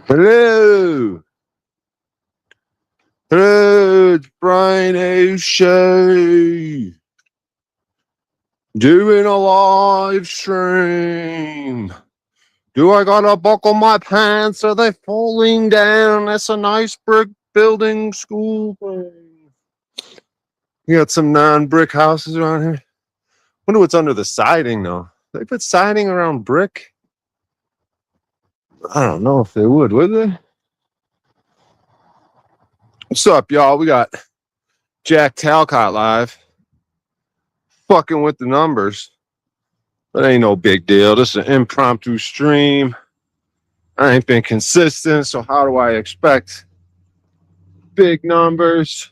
Hello. Hello, it's Brian O'Shea. Doing a live stream. Do I gotta buckle my pants? Are they falling down? That's a nice brick building school thing. You got some non-brick houses around here. Wonder what's under the siding though. They put siding around brick? I don't know if they would they? What's up, y'all? We got Jack Talcott live. Fucking with the numbers. But ain't no big deal. This is an impromptu stream. I ain't been consistent, so how do I expect big numbers?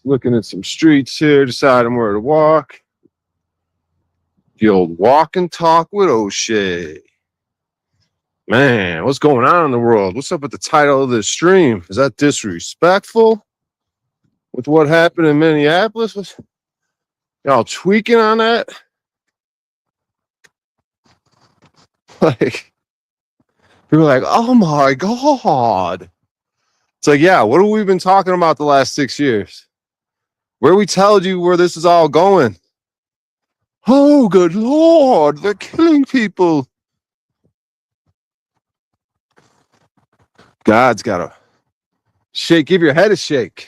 Looking at some streets here, deciding where to walk. The old walk and talk with O'Shea. Man, what's going on in the world? What's up with the title of this stream? Is that disrespectful with what happened in Minneapolis? Y'all tweaking on that? Like, people are like, oh my God. It's like, yeah, what have we been talking about the last 6 years? Where we told you where this is all going. Oh, good Lord, they're killing people. God's got to shake, give your head a shake.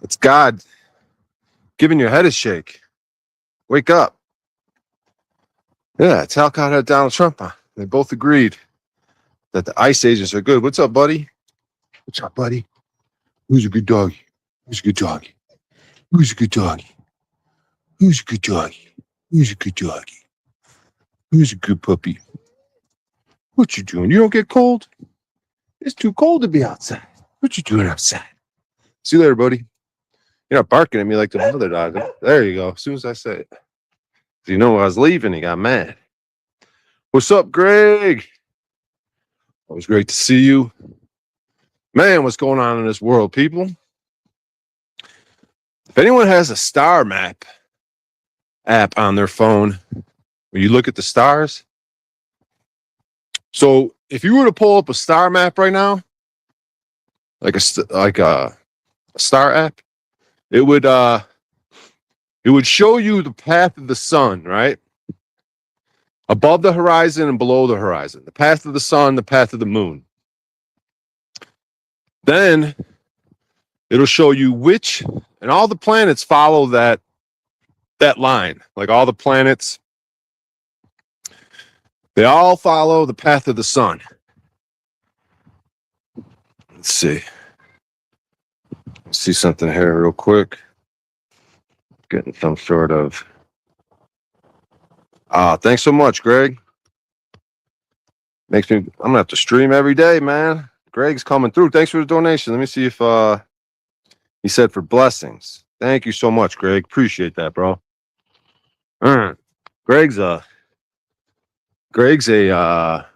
It's God giving your head a shake. Wake up. Yeah, Talcott had Donald Trump on. They both agreed that the ICE agents are good. What's up, buddy? What's up, buddy? Who's a good doggy? Who's a good doggy? Who's a good doggy? Who's a good doggy? Who's a good doggy? Who's a good puppy? What you doing? You don't get cold? It's too cold to be outside. What you doing outside? See you later, buddy. You're not barking at me like the other dog. There you go. As soon as I say it. You know I was leaving, he got mad. What's up, Greg? Always great to see you. Man, what's going on in this world, people? If anyone has a star map app on their phone, when you look at the stars, so if you were to pull up a star map right now, like a star app, it would show you the path of the sun, right? Above the horizon and below the horizon. The path of the sun, the path of the moon. Then it'll show you which, and all the planets follow that line. Like all the planets, they all follow the path of the sun. Let's see. Let's see something here real quick. Getting some sort of... thanks so much, Greg. I'm gonna have to stream every day, man. Greg's coming through. Thanks for the donation. Let me see if he said for blessings. Thank you so much, Greg. Appreciate that, bro. Greg's a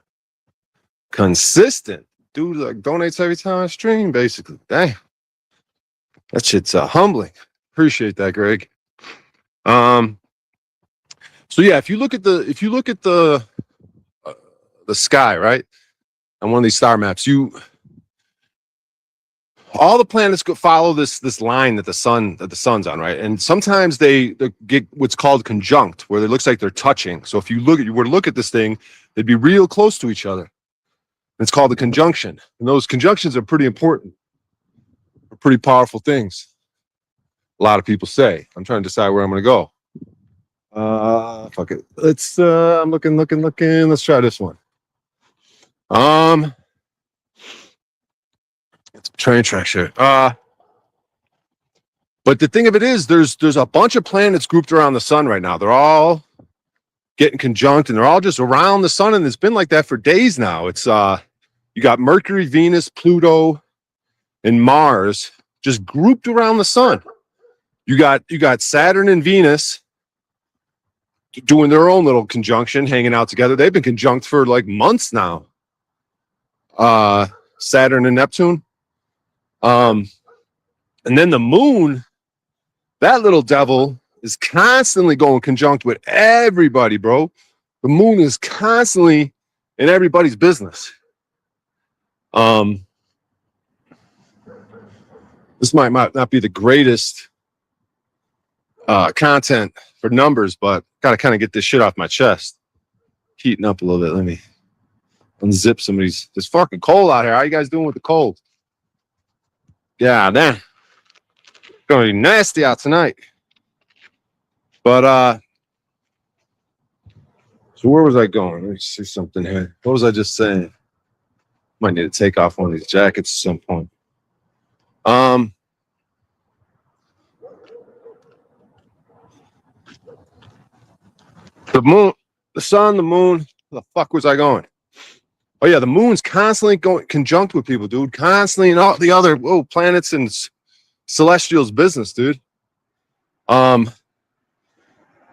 consistent dude, like donates every time I stream, basically. Dang. That shit's humbling. Appreciate that, Greg. So yeah, if you look at the sky, right, on one of these star maps, all the planets follow this line that the sun's on, right? And sometimes they get what's called conjunct, where it looks like they're touching. So if you were to look at this thing, they'd be real close to each other. It's called the conjunction, and those conjunctions are pretty important, are pretty powerful things. A lot of people say. I'm trying to decide where I'm going to go. Fuck it. Let's. I'm looking. Let's try this one. It's train tracks here. But the thing of it is, there's a bunch of planets grouped around the sun right now. They're all getting conjunct, and they're all just around the sun, and it's been like that for days now. It's you got Mercury, Venus, Pluto, and Mars just grouped around the sun. You got Saturn and Venus doing their own little conjunction, hanging out together. They've been conjunct for like months now. Saturn and Neptune. And then the moon, that little devil, is constantly going conjunct with everybody, bro. The moon is constantly in everybody's business. This might not be the greatest content for numbers, but gotta kind of get this shit off my chest. Heating up a little bit. Let me unzip some of these. It's fucking cold out here. How you guys doing with the cold? Yeah, man. Gonna be nasty out tonight. But so where was I going? Let me see something here. What was I just saying? Might need to take off one of these jackets at some point. The moon, the sun, the moon. Where the fuck was I going? Oh yeah, the moon's constantly going conjunct with people, dude. Constantly in all the other planets and celestials business, dude. And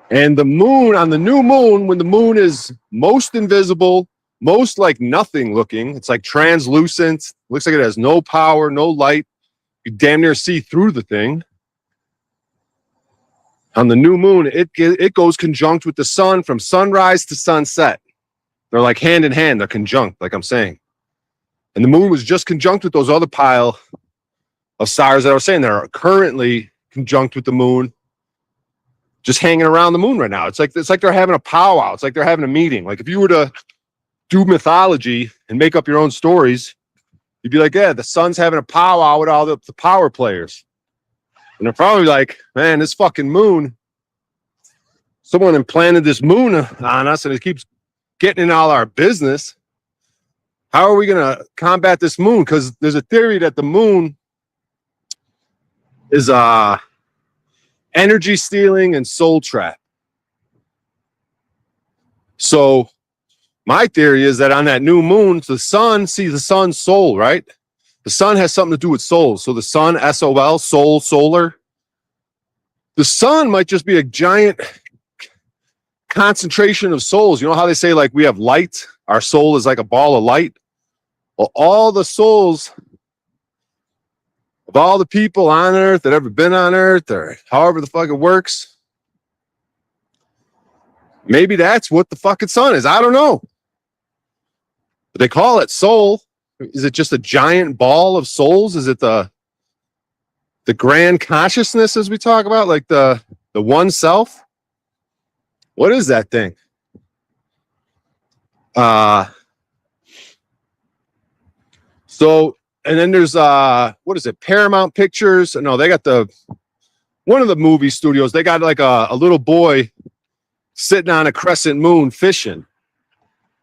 the moon, on the new moon, when the moon is most invisible, most like nothing looking, it's like translucent, looks like it has no power, no light. You damn near see through the thing. On the new moon, it goes conjunct with the sun from sunrise to sunset. They're like hand in hand. They're conjunct, like I'm saying. And the moon was just conjunct with those other pile of stars that I was saying that are currently conjunct with the moon, just hanging around the moon right now. It's like they're having a powwow. It's like they're having a meeting. Like if you were to do mythology and make up your own stories, you'd be like, yeah, the sun's having a powwow with all the power players. And they're probably like, man, this fucking moon, someone implanted this moon on us and it keeps getting in all our business. How are we going to combat this moon? Because there's a theory that the moon is energy stealing and soul trap. So my theory is that on that new moon, the sun's soul, right? The sun has something to do with soul. So the sun, S-O-L, soul, solar. The sun might just be a giant concentration of souls. You know how they say, like, we have light? Our soul is like a ball of light. Well, all the souls of all the people on earth that ever been on earth, or however the fuck it works, maybe that's what the fucking sun is. I don't know. But they call it soul. Is it just a giant ball of souls? Is it the grand consciousness, as we talk about, like the one self? What is that thing? So, and then there's what is it? Paramount Pictures. No, they got one of the movie studios. They got like a little boy sitting on a crescent moon fishing. And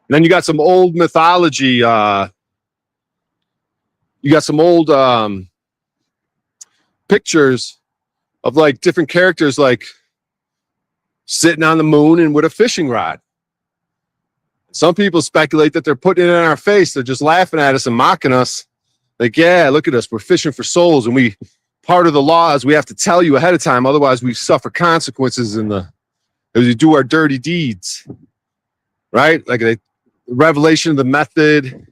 then you got some old mythology. You got some old pictures of like different characters, like sitting on the moon and with a fishing rod. Some people speculate that they're putting it in our face. They're just laughing at us and mocking us. Like, yeah, look at us. We're fishing for souls. And part of the law is we have to tell you ahead of time. Otherwise, we suffer consequences as we do our dirty deeds. Right? Like the revelation of the method.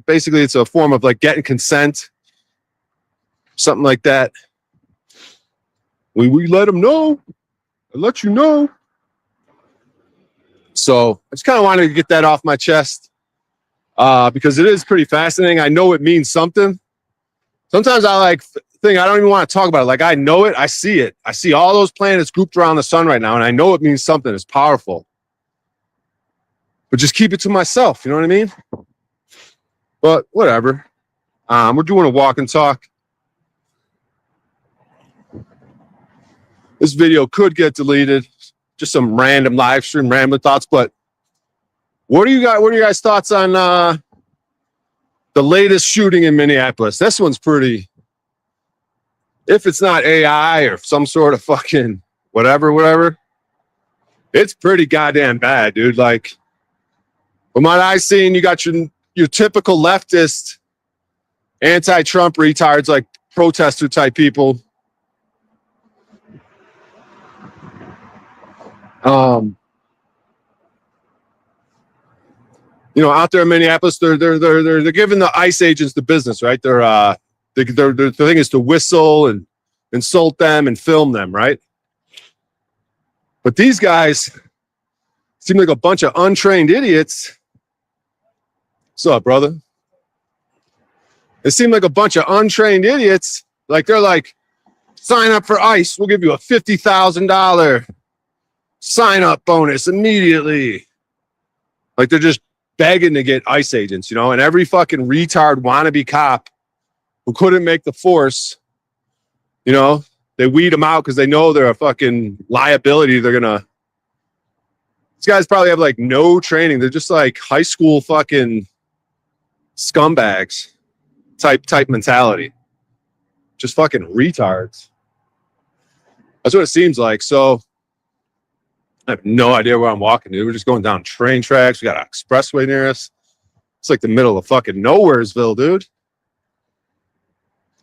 Basically, it's a form of like getting consent. Something like that. We let them know. I let you know. So I just kind of wanted to get that off my chest because it is pretty fascinating. I know it means something. Sometimes I think I don't even want to talk about it. Like I know it. I see it. I see all those planets grouped around the sun right now, and I know it means something. It's powerful. But just keep it to myself. You know what I mean? But whatever. We're doing a walk and talk. This video could get deleted. Just some random live stream, random thoughts. But what are your guys' thoughts on the latest shooting in Minneapolis? This one's pretty. If it's not AI or some sort of fucking whatever, it's pretty goddamn bad, dude. Like, from what I've seen, you got your typical leftist, anti-Trump retards, like protester type people. Out there in Minneapolis, they're giving the ICE agents the business, right? Their thing is to whistle and insult them and film them, right? But these guys seem like a bunch of untrained idiots What's up, brother? It seemed like a bunch of untrained idiots. Like they're like, sign up for ICE. We'll give you a $50,000 sign up bonus immediately. Like they're just begging to get ICE agents, you know, and every fucking retard wannabe cop who couldn't make the force, you know, they weed them out because they know they're a fucking liability. These guys probably have like no training. They're just like high school fucking scumbags type mentality. Just fucking retards. That's what it seems like. So I have no idea where I'm walking, dude. We're just going down train tracks. We got an expressway near us. It's like the middle of fucking nowheresville, dude.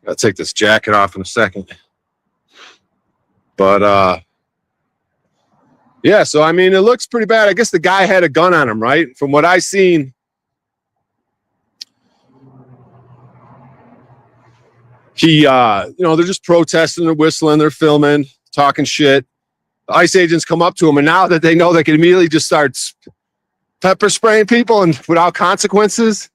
Gotta take this jacket off in a second. But yeah, so I mean it looks pretty bad. I guess the guy had a gun on him, right? From what I seen. He you know, they're just protesting, they're whistling, they're filming, talking shit. The ICE agents come up to him, and now that they know they can immediately just start pepper spraying people and without consequences,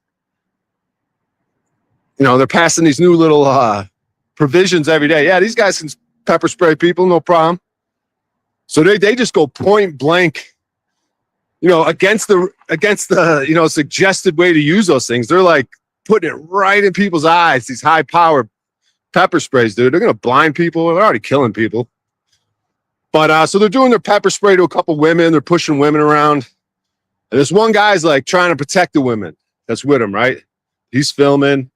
you know, they're passing these new little provisions every day. Yeah, these guys can pepper spray people, no problem. So they just go point blank, you know, against the you know, suggested way to use those things. They're like putting it right in people's eyes. These high power pepper sprays, dude. They're gonna blind people. They're already killing people. But so they're doing their pepper spray to a couple women. They're pushing women around. And this one guy's like trying to protect the women that's with him, right? He's filming.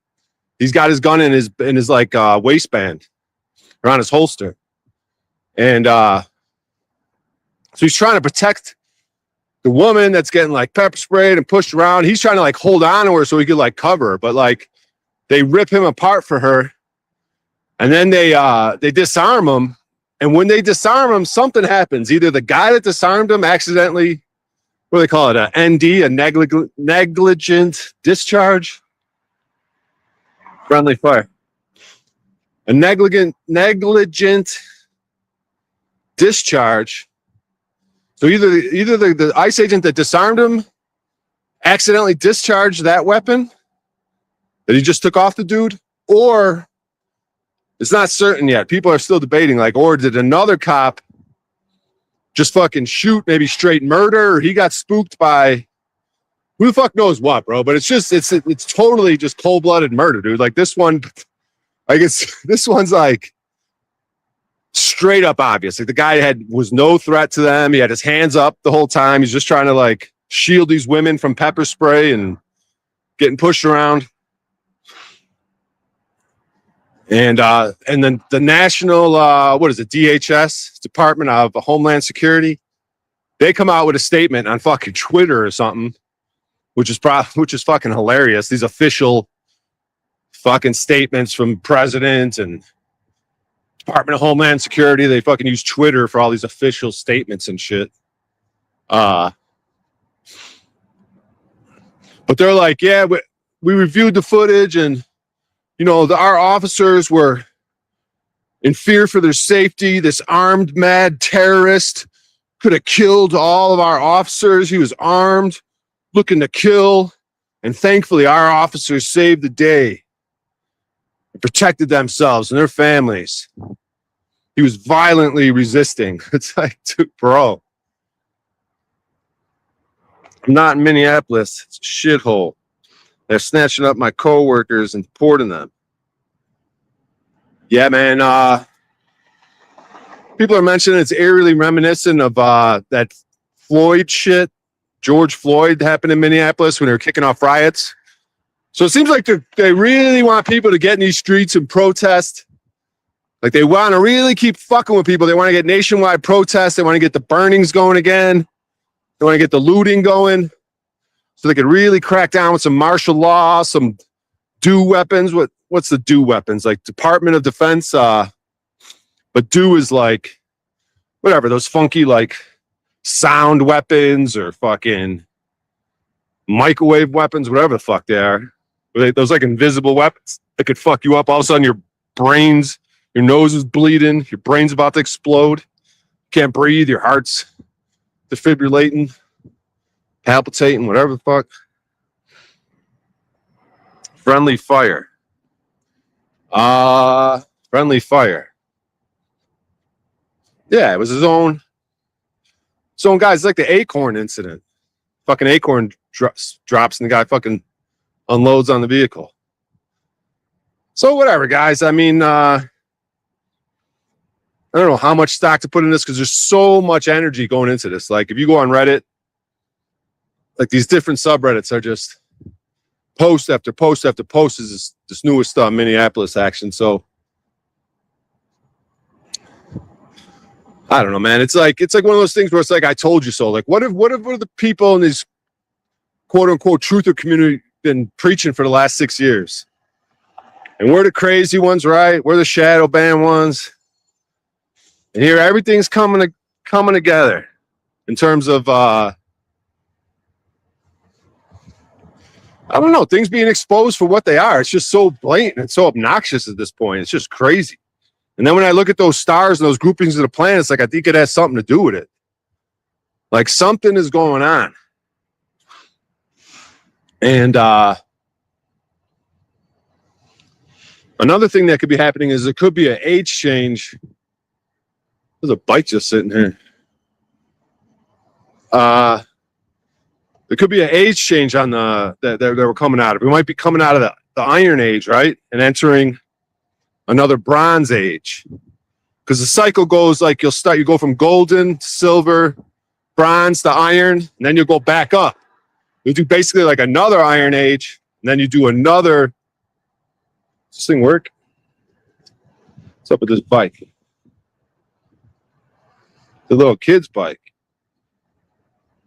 He's got his gun in his like waistband or on his holster. And so he's trying to protect the woman that's getting like pepper sprayed and pushed around. He's trying to like hold on to her so he could like cover her. But like they rip him apart for her. And then they disarm him. And when they disarm him, something happens. Either the guy that disarmed him accidentally, what do they call it? A ND, a negligent discharge. Friendly fire. A negligent discharge. So either the ICE agent that disarmed him accidentally discharged that weapon that he just took off the dude, or it's not certain yet. People are still debating, like, or did another cop just fucking shoot, maybe straight murder, or he got spooked by who the fuck knows what, bro? But it's totally just cold-blooded murder, dude. Like this one, I guess this one's like straight up obvious. Like the guy was no threat to them. He had his hands up the whole time. He's just trying to like shield these women from pepper spray and getting pushed around. And then the national, what is it, DHS, Department of Homeland Security, they come out with a statement on fucking Twitter or something, which is fucking hilarious. These official fucking statements from president and Department of Homeland Security, they fucking use Twitter for all these official statements and shit. But they're like, yeah, we reviewed the footage and, you know, our officers were in fear for their safety. This armed, mad terrorist could have killed all of our officers. He was armed, looking to kill. And thankfully, our officers saved the day and protected themselves and their families. He was violently resisting. It's like, dude, bro. I'm not in Minneapolis. It's a shithole. They're snatching up my coworkers and deporting them. Yeah, man. People are mentioning it's eerily reminiscent of that Floyd shit. George Floyd happened in Minneapolis when they were kicking off riots. So it seems like they really want people to get in these streets and protest. Like they want to really keep fucking with people. They want to get nationwide protests. They want to get the burnings going again. They want to get the looting going. So they could really crack down with some martial law, some DEW weapons. What's the DEW weapons? Like Department of Defense. But DEW is like, whatever, those funky like sound weapons or fucking microwave weapons, whatever the fuck they are. Those like invisible weapons that could fuck you up. All of a sudden your nose is bleeding. Your brain's about to explode. Can't breathe. Your heart's defibrillating. Palpitating, whatever the fuck. Friendly fire. Friendly fire. Yeah, it was his own guy. It's like the Acorn incident. Fucking Acorn drops and the guy fucking unloads on the vehicle. So whatever, guys. I mean, I don't know how much stock to put in this because there's so much energy going into this. Like if you go on Reddit, like these different subreddits are just post after post after post is this newest stuff, Minneapolis action. So I don't know, man. It's like one of those things where it's like I told you so. Like what have the people in these quote unquote truther community been preaching for the last 6 years? And we're the crazy ones, right? We're the shadow band ones. And here everything's coming together in terms of I don't know, things being exposed for what they are. It's just so blatant and so obnoxious at this point. It's just crazy. And then when I look at those stars and those groupings of the planets, like I think it has something to do with it. Like something is going on. And another thing that could be happening is it could be an age change. There's a bike just sitting here. There could be an age change on that we're coming out of. We might be coming out of the Iron Age, right? And entering another Bronze Age. Because the cycle goes like you go from golden, silver, bronze to iron, and then you'll go back up. You do basically like another Iron Age, and then you do another. Does this thing work? What's up with this bike? The little kid's bike.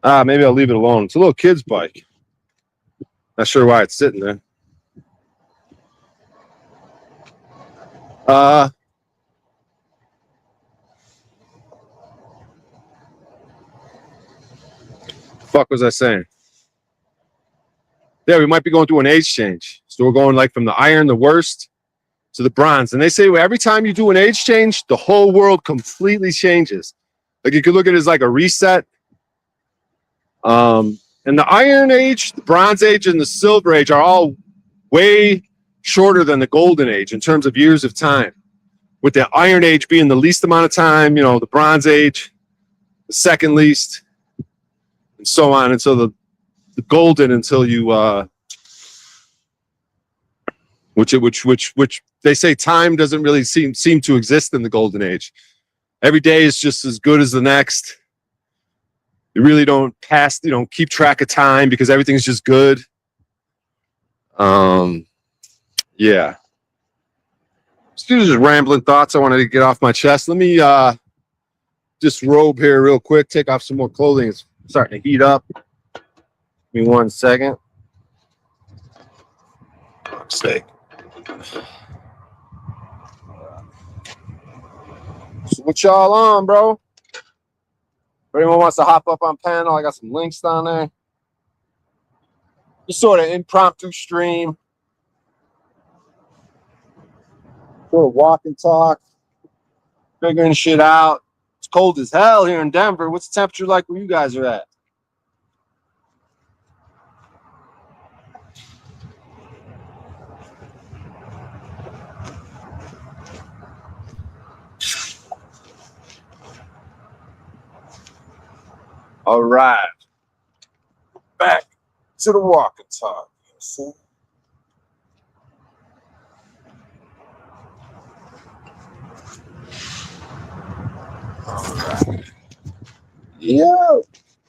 Maybe I'll leave it alone. It's a little kid's bike. Not sure why it's sitting there. Fuck was I saying? Yeah, we might be going through an age change. So we're going like from the iron, the worst, to the bronze. And they say every time you do an age change, the whole world completely changes. Like you could look at it as like a reset. And the Iron Age, the Bronze Age, and the Silver Age are all way shorter than the Golden Age in terms of years of time. With the Iron Age being the least amount of time, the Bronze Age, the second least, and so on until the Golden, until you, which they say time doesn't really seem to exist in the Golden Age. Every day is just as good as the next. You really don't keep track of time because everything's just good. Yeah. Just rambling thoughts I wanted to get off my chest. Let me disrobe here real quick, take off some more clothing. It's starting to heat up. Give me 1 second. Mistake. So what y'all on, bro? If anyone wants to hop up on panel, I got some links down there. Just sort of impromptu stream. Sort of walk and talk. Figuring shit out. It's cold as hell here in Denver. What's the temperature like where you guys are at? All right. Back to the walk and talk. See? All right. Yeah.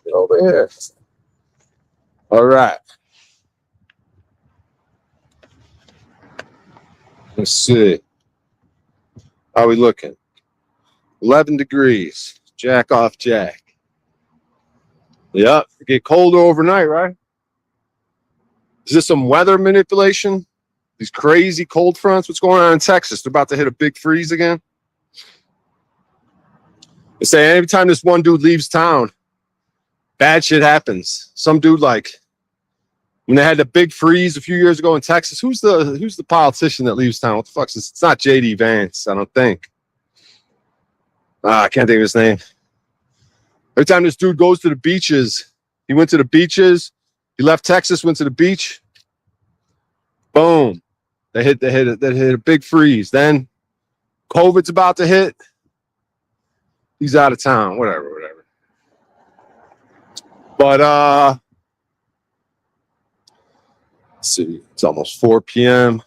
Get over here. All right. Let's see. How are we looking? 11 degrees. Jack off Jack. Yep. Get colder overnight, right? Is this some weather manipulation? These crazy cold fronts? What's going on in Texas? They're about to hit a big freeze again. They say every time this one dude leaves town, bad shit happens. Some dude, like when they had the big freeze a few years ago in Texas, who's the politician that leaves town? What the fuck's this? It's not JD Vance, I don't think. I can't think of his name. Every time this dude goes to the beaches, he went to the beaches, he left Texas, went to the beach. Boom. They hit a big freeze. Then COVID's about to hit. He's out of town. Whatever. But let's see. It's almost 4 p.m.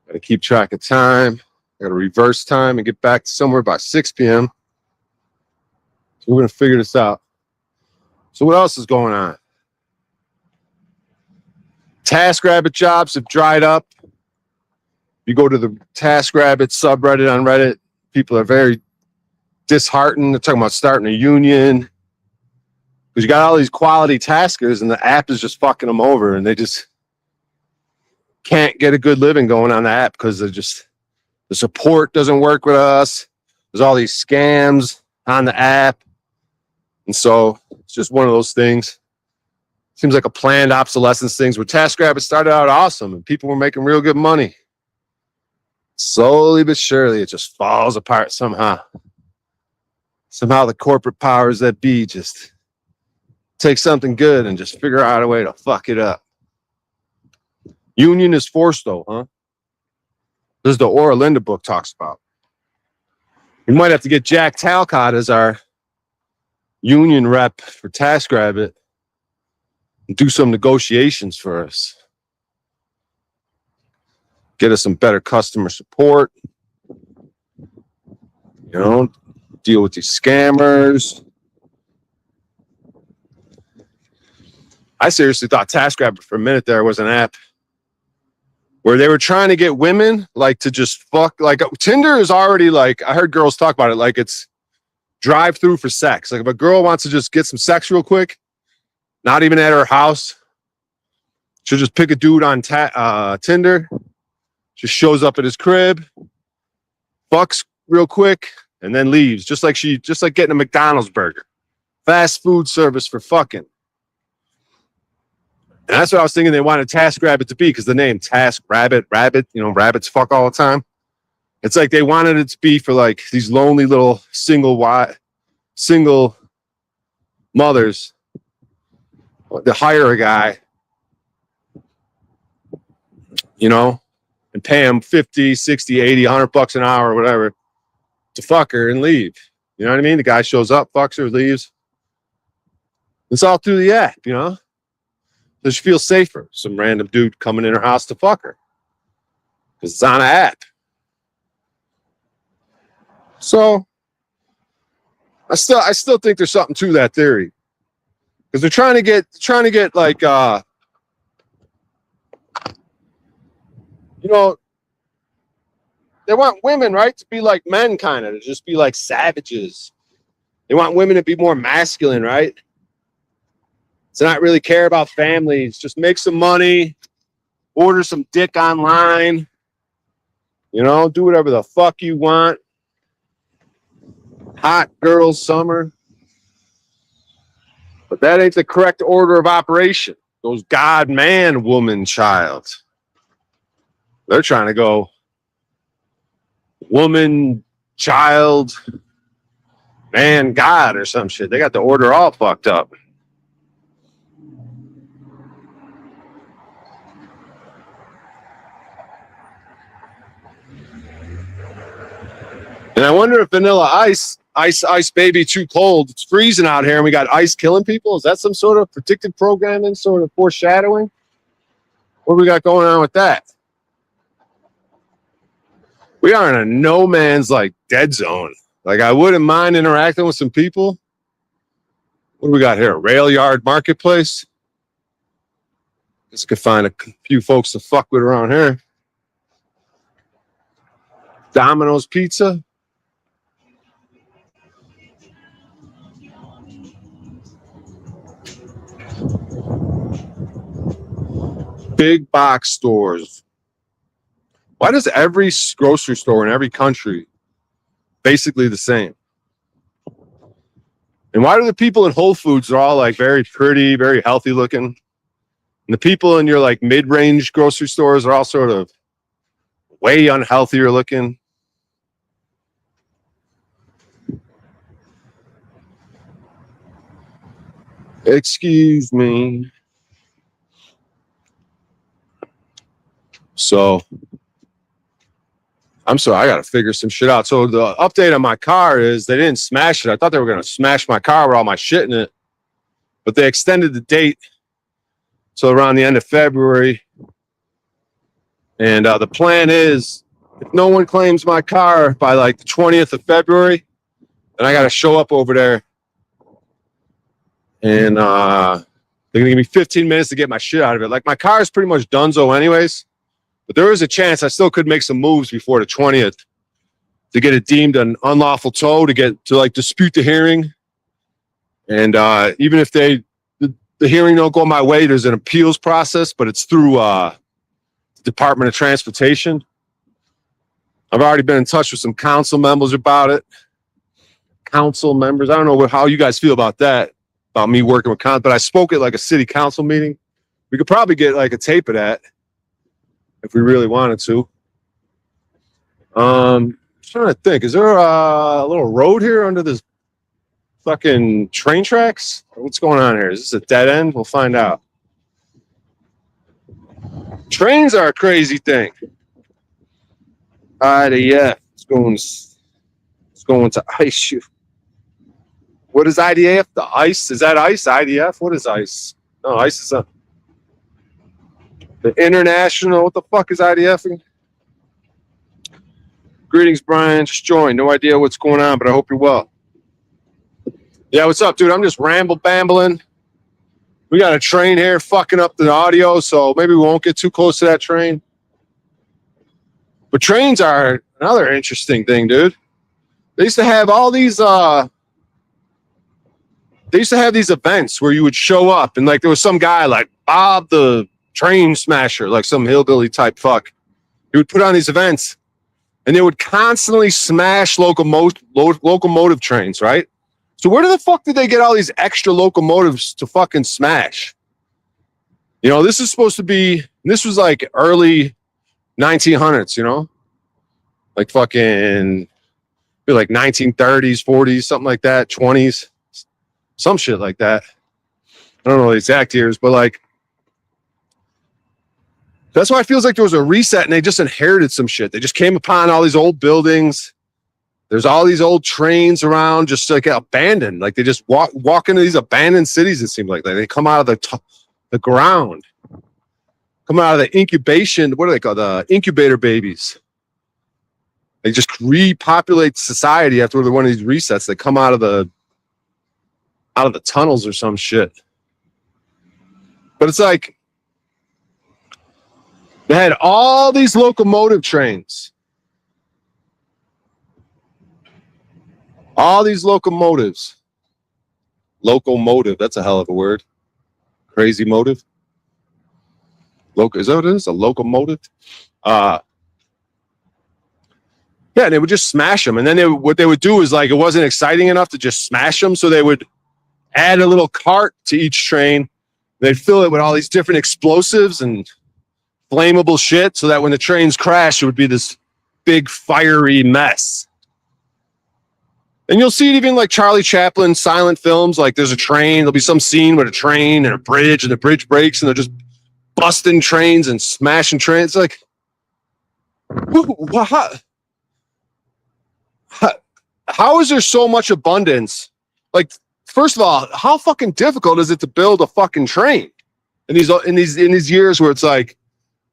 Gotta keep track of time. Gotta reverse time and get back to somewhere by 6 p.m. So we're gonna figure this out. So what else is going on? TaskRabbit jobs have dried up. You go to the TaskRabbit subreddit on Reddit, people are very disheartened. They're talking about starting a union because you got all these quality taskers and the app is just fucking them over, and they just can't get a good living going on the app because they're just, the support doesn't work with us. There's all these scams on the app. And so it's just one of those things. Seems like a planned obsolescence things where TaskRabbit started out awesome and people were making real good money. Slowly but surely, it just falls apart somehow. Somehow the corporate powers that be just take something good and just figure out a way to fuck it up. Union is forced, though, huh? This is the Ora Linda book talks about. We might have to get Jack Talcott as our union rep for TaskRabbit and do some negotiations for us. Get us some better customer support. You know, deal with these scammers. I seriously thought TaskRabbit for a minute there was an app where they were trying to get women like to just fuck. Like Tinder is already like, I heard girls talk about it like it's drive through for sex. Like if a girl wants to just get some sex real quick, not even at her house, she'll just pick a dude on Tinder, just shows up at his crib, fucks real quick, and then leaves. Just like getting a McDonald's burger. Fast food service for fucking. And that's what I was thinking they wanted TaskRabbit to be, because the name TaskRabbit, rabbit, you know, rabbits fuck all the time. It's like they wanted it to be for like these lonely little single mothers to hire a guy, you know, and pay him 50, 60, 80, 100 bucks an hour or whatever to fuck her and leave. You know what I mean? The guy shows up, fucks her, leaves. It's all through the app, you know? So she feels safer. Some random dude coming in her house to fuck her. Because it's on an app. So I still think there's something to that theory. Because they're trying to get like you know, they want women, right, to be like men, kind of, to just be like savages. They want women to be more masculine, right? To not really care about families, just make some money, order some dick online, you know, do whatever the fuck you want. Hot girl summer. But that ain't the correct order of operation. Those God, man, woman, child. They're trying to go woman, child, man, God, or some shit. They got the order all fucked up. And I wonder if Vanilla Ice Baby Too Cold, it's freezing out here and we got ice killing people. Is that some sort of predictive programming, sort of foreshadowing? What do we got going on with that? We are in a no man's like dead zone. Like I wouldn't mind interacting with some people. What do we got here? A rail yard marketplace. Guess I could find a few folks to fuck with around here. Domino's Pizza. Big box stores. Why does every grocery store in every country basically the same? And why do the people in Whole Foods are all like very pretty, very healthy looking? And the people in your like mid-range grocery stores are all sort of way unhealthier looking? Excuse me. So I'm sorry, I got to figure some shit out. So the update on my car is they didn't smash it. I thought they were going to smash my car with all my shit in it, but they extended the date so around the end of February. And the plan is, if no one claims my car by like the 20th of February, then I got to show up over there. And they're going to give me 15 minutes to get my shit out of it. Like, my car is pretty much donezo anyways. But there is a chance I still could make some moves before the 20th to get it deemed an unlawful tow, to like dispute the hearing. And even if the hearing don't go my way, there's an appeals process, but it's through the Department of Transportation. I've already been in touch with some council members about it. Council members, I don't know how you guys feel about that, about me working with council, but I spoke at like a city council meeting. We could probably get like a tape of that if we really wanted to. I'm trying to think, is there a little road here under this fucking train tracks? What's going on here? Is this a dead end? We'll find out. Trains are a crazy thing. IDF. It's going to ICE you. What is IDF? The ICE? Is that ICE? IDF? What is ICE? No, ICE is the international. What the fuck is IDF? Greetings, Brian. Just joined. No idea what's going on, but I hope you're well. Yeah, what's up, dude? I'm just bambling. We got a train here fucking up the audio, so maybe we won't get too close to that train. But trains are another interesting thing, dude. They used to have all these events where you would show up and like there was some guy like Bob the Train Smasher, like some hillbilly type fuck. He would put on these events and they would constantly smash locomotive trains, right? So where the fuck did they get all these extra locomotives to fucking smash? You know, this was like early 1900s, you know? Like fucking like 1930s, 40s, something like that, 20s, some shit like that. I don't know the exact years, but like, that's why it feels like there was a reset and they just inherited some shit. They just came upon all these old buildings. There's all these old trains around, just like abandoned. Like they just walk into these abandoned cities. It seems like they come out of the ground, come out of the incubation. What do they call the incubator babies? They just repopulate society after one of these resets. They come out of the tunnels or some shit. But it's like they had all these locomotive trains. All these locomotives. Locomotive, that's a hell of a word. Crazy motive. Is that what it is? A locomotive? Yeah, and they would just smash them. And then what they would do is like, it wasn't exciting enough to just smash them. So they would add a little cart to each train. They'd fill it with all these different explosives and flammable shit so that when the trains crash, it would be this big fiery mess. And you'll see it even like Charlie Chaplin silent films. Like there's a train, there'll be some scene with a train and a bridge, and the bridge breaks, and they're just busting trains and smashing trains. Like, how is there so much abundance? Like, first of all, how fucking difficult is it to build a fucking train in these years where it's like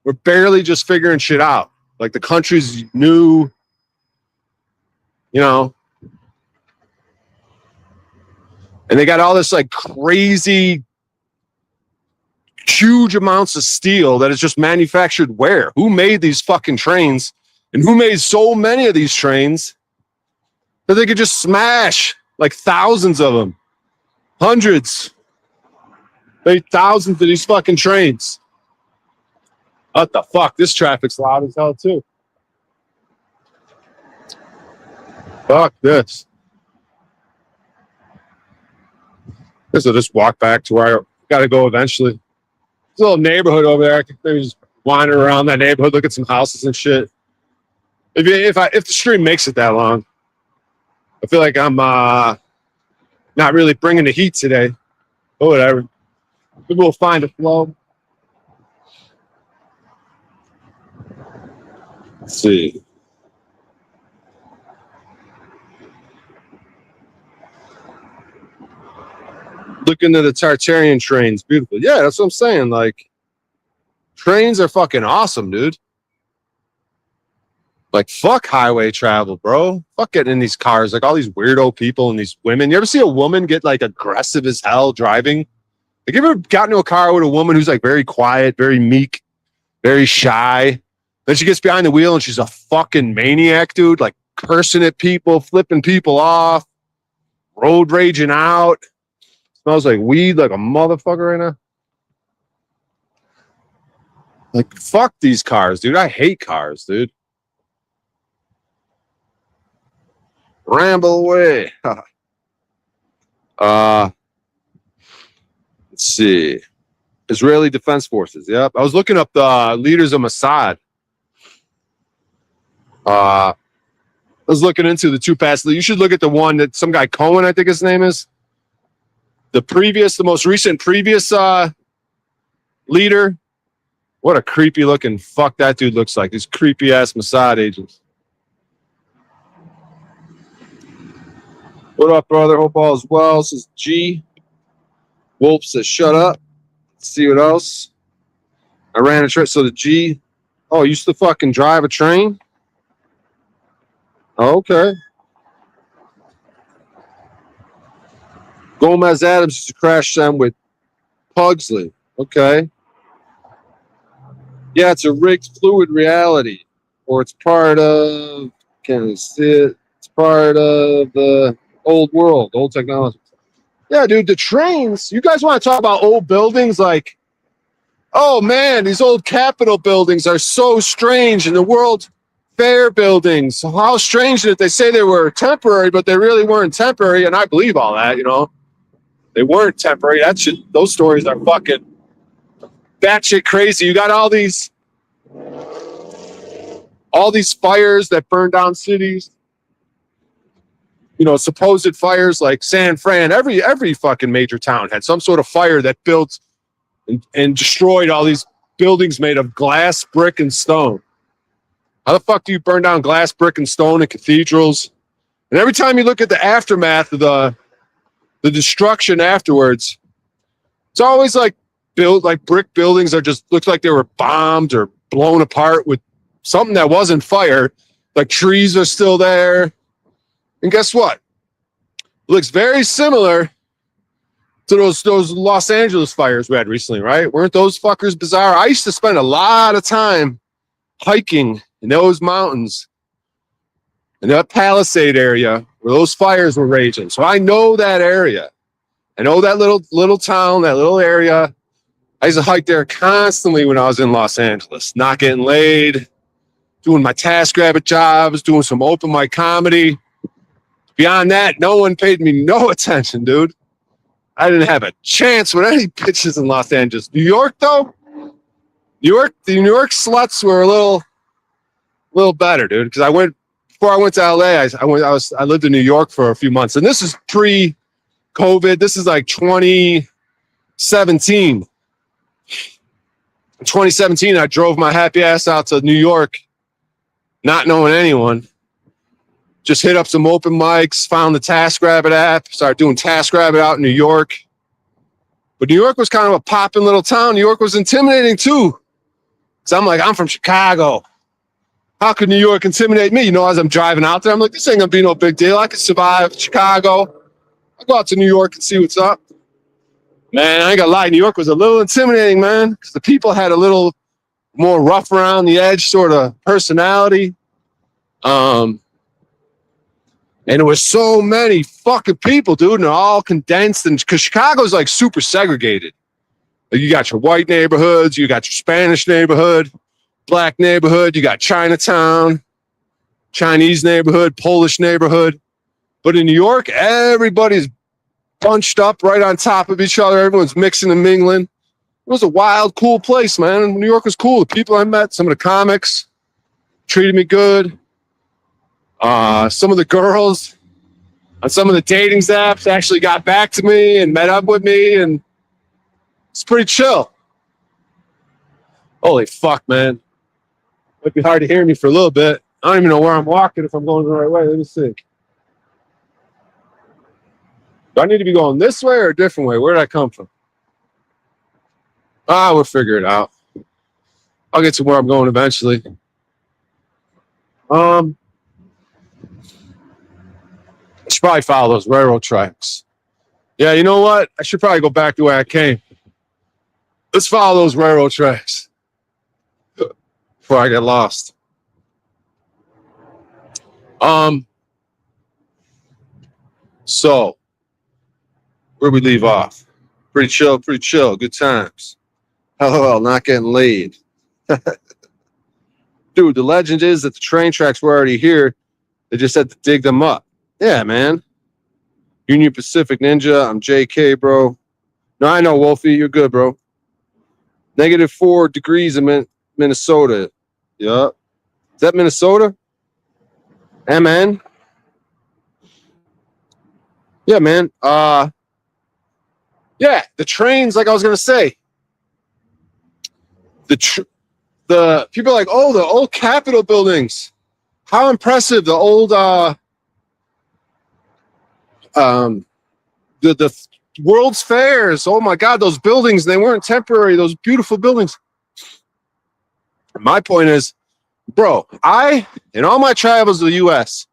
we're barely just figuring shit out? Like the country's new, you know. And they got all this like crazy, huge amounts of steel that is just manufactured where? Who made these fucking trains? And who made so many of these trains that they could just smash like thousands of them? Hundreds. Maybe thousands of these fucking trains. What the fuck? This traffic's loud as hell too. Fuck this. I guess I'll just walk back to where I gotta go eventually. There's a little neighborhood over there. I could maybe just wander around that neighborhood, look at some houses and shit. If the stream makes it that long, I feel like I'm not really bringing the heat today. But whatever. Maybe we'll find a flow. Let's see. Looking at the Tartarian trains, beautiful. Yeah, that's what I'm saying. Like, trains are fucking awesome, dude. Like, fuck highway travel, bro. Fuck getting in these cars. Like, all these weirdo people and these women. You ever see a woman get, like, aggressive as hell driving? Like, you ever got into a car with a woman who's, like, very quiet, very meek, very shy? Then she gets behind the wheel and she's a fucking maniac, dude. Like, cursing at people, flipping people off, road raging out. Smells like weed like a motherfucker right now. Like, fuck these cars, dude. I hate cars, dude. Ramble away. Let's see. Israeli Defense Forces. Yep. I was looking up the leaders of Mossad. I was looking into the two past. You should look at the one that some guy Cohen, I think his name is. The most recent previous leader. What a creepy looking fuck that dude looks like. These creepy ass Mossad agents. What up, brother? Hope all is well. This is G. Wolf says, shut up. Let's see what else. I ran a train. So the G. Oh, used to fucking drive a train? Oh, okay. Gomez Adams used to crash them with Pugsley. Okay. Yeah, it's a rigged fluid reality. Or it's part of, can you see it? It's part of the old world, old technology. Yeah, dude, the trains, you guys want to talk about old buildings? Like, oh man, these old Capitol buildings are so strange, and the World Fair buildings, how strange that they say they were temporary, but they really weren't temporary, and I believe all that, you know. They weren't temporary. Those stories are fucking batshit crazy. You got all these fires that burn down cities. You know, supposed fires like San Fran. Every fucking major town had some sort of fire that built and destroyed all these buildings made of glass, brick, and stone. How the fuck do you burn down glass, brick, and stone in cathedrals? And every time you look at the aftermath of the destruction afterwards, it's always like brick buildings that just look like they were bombed or blown apart with something that wasn't fire. Like trees are still there. And guess what? It looks very similar to those Los Angeles fires we had recently, right? Weren't those fuckers bizarre? I used to spend a lot of time hiking in those mountains, in that Palisade area where those fires were raging. So I know that area. I know that little town, that little area. I used to hike there constantly when I was in Los Angeles, not getting laid, doing my TaskRabbit jobs, doing some open mic comedy. Beyond that, no one paid me no attention, dude. I didn't have a chance with any bitches in Los Angeles. New York, though, the New York sluts were a little better, dude. Because before I went to LA, I lived in New York for a few months, and this is pre-COVID. This is like 2017. In 2017, I drove my happy ass out to New York, not knowing anyone. Just hit up some open mics, found the TaskRabbit app, started doing TaskRabbit out in New York. But New York was kind of a popping little town. New York was intimidating too. So I'm from Chicago. How could New York intimidate me? You know, as I'm driving out there, I'm like, this ain't gonna be no big deal. I could survive Chicago. I'll go out to New York and see what's up. Man, I ain't gonna lie, New York was a little intimidating, man, because the people had a little more rough around the edge sort of personality. And there was so many fucking people, dude, and they're all condensed. And because Chicago's like super segregated. Like, you got your white neighborhoods, you got your Spanish neighborhood, black neighborhood, you got Chinatown, Chinese neighborhood, Polish neighborhood. But in New York, everybody's bunched up right on top of each other. Everyone's mixing and mingling. It was a wild, cool place, man. New York was cool. The people I met, some of the comics treated me good. Some of the girls on some of the dating apps actually got back to me and met up with me, and it's pretty chill. Holy fuck, man. Might be hard to hear me for a little bit. I don't even know where I'm walking if I'm going the right way. Let me see. Do I need to be going this way or a different way? Where did I come from? We'll figure it out. I'll get to where I'm going eventually. I should probably follow those railroad tracks. Yeah, you know what? I should probably go back the way I came. Let's follow those railroad tracks before I get lost. So where we leave off? Pretty chill, good times. LOL, not getting laid. Dude, the legend is that the train tracks were already here. They just had to dig them up. Yeah, man. Union Pacific Ninja, I'm JK, bro. No, I know, Wolfie, you're good, bro. -4 degrees in Minnesota. Yup. Is that Minnesota? MN? Yeah, man. Yeah, the trains, like I was gonna say. The people are like, oh, the old Capitol buildings. How impressive. The old the World's Fairs. Oh my God, those buildings, they weren't temporary, those beautiful buildings. My point is, bro, in all my travels to the US,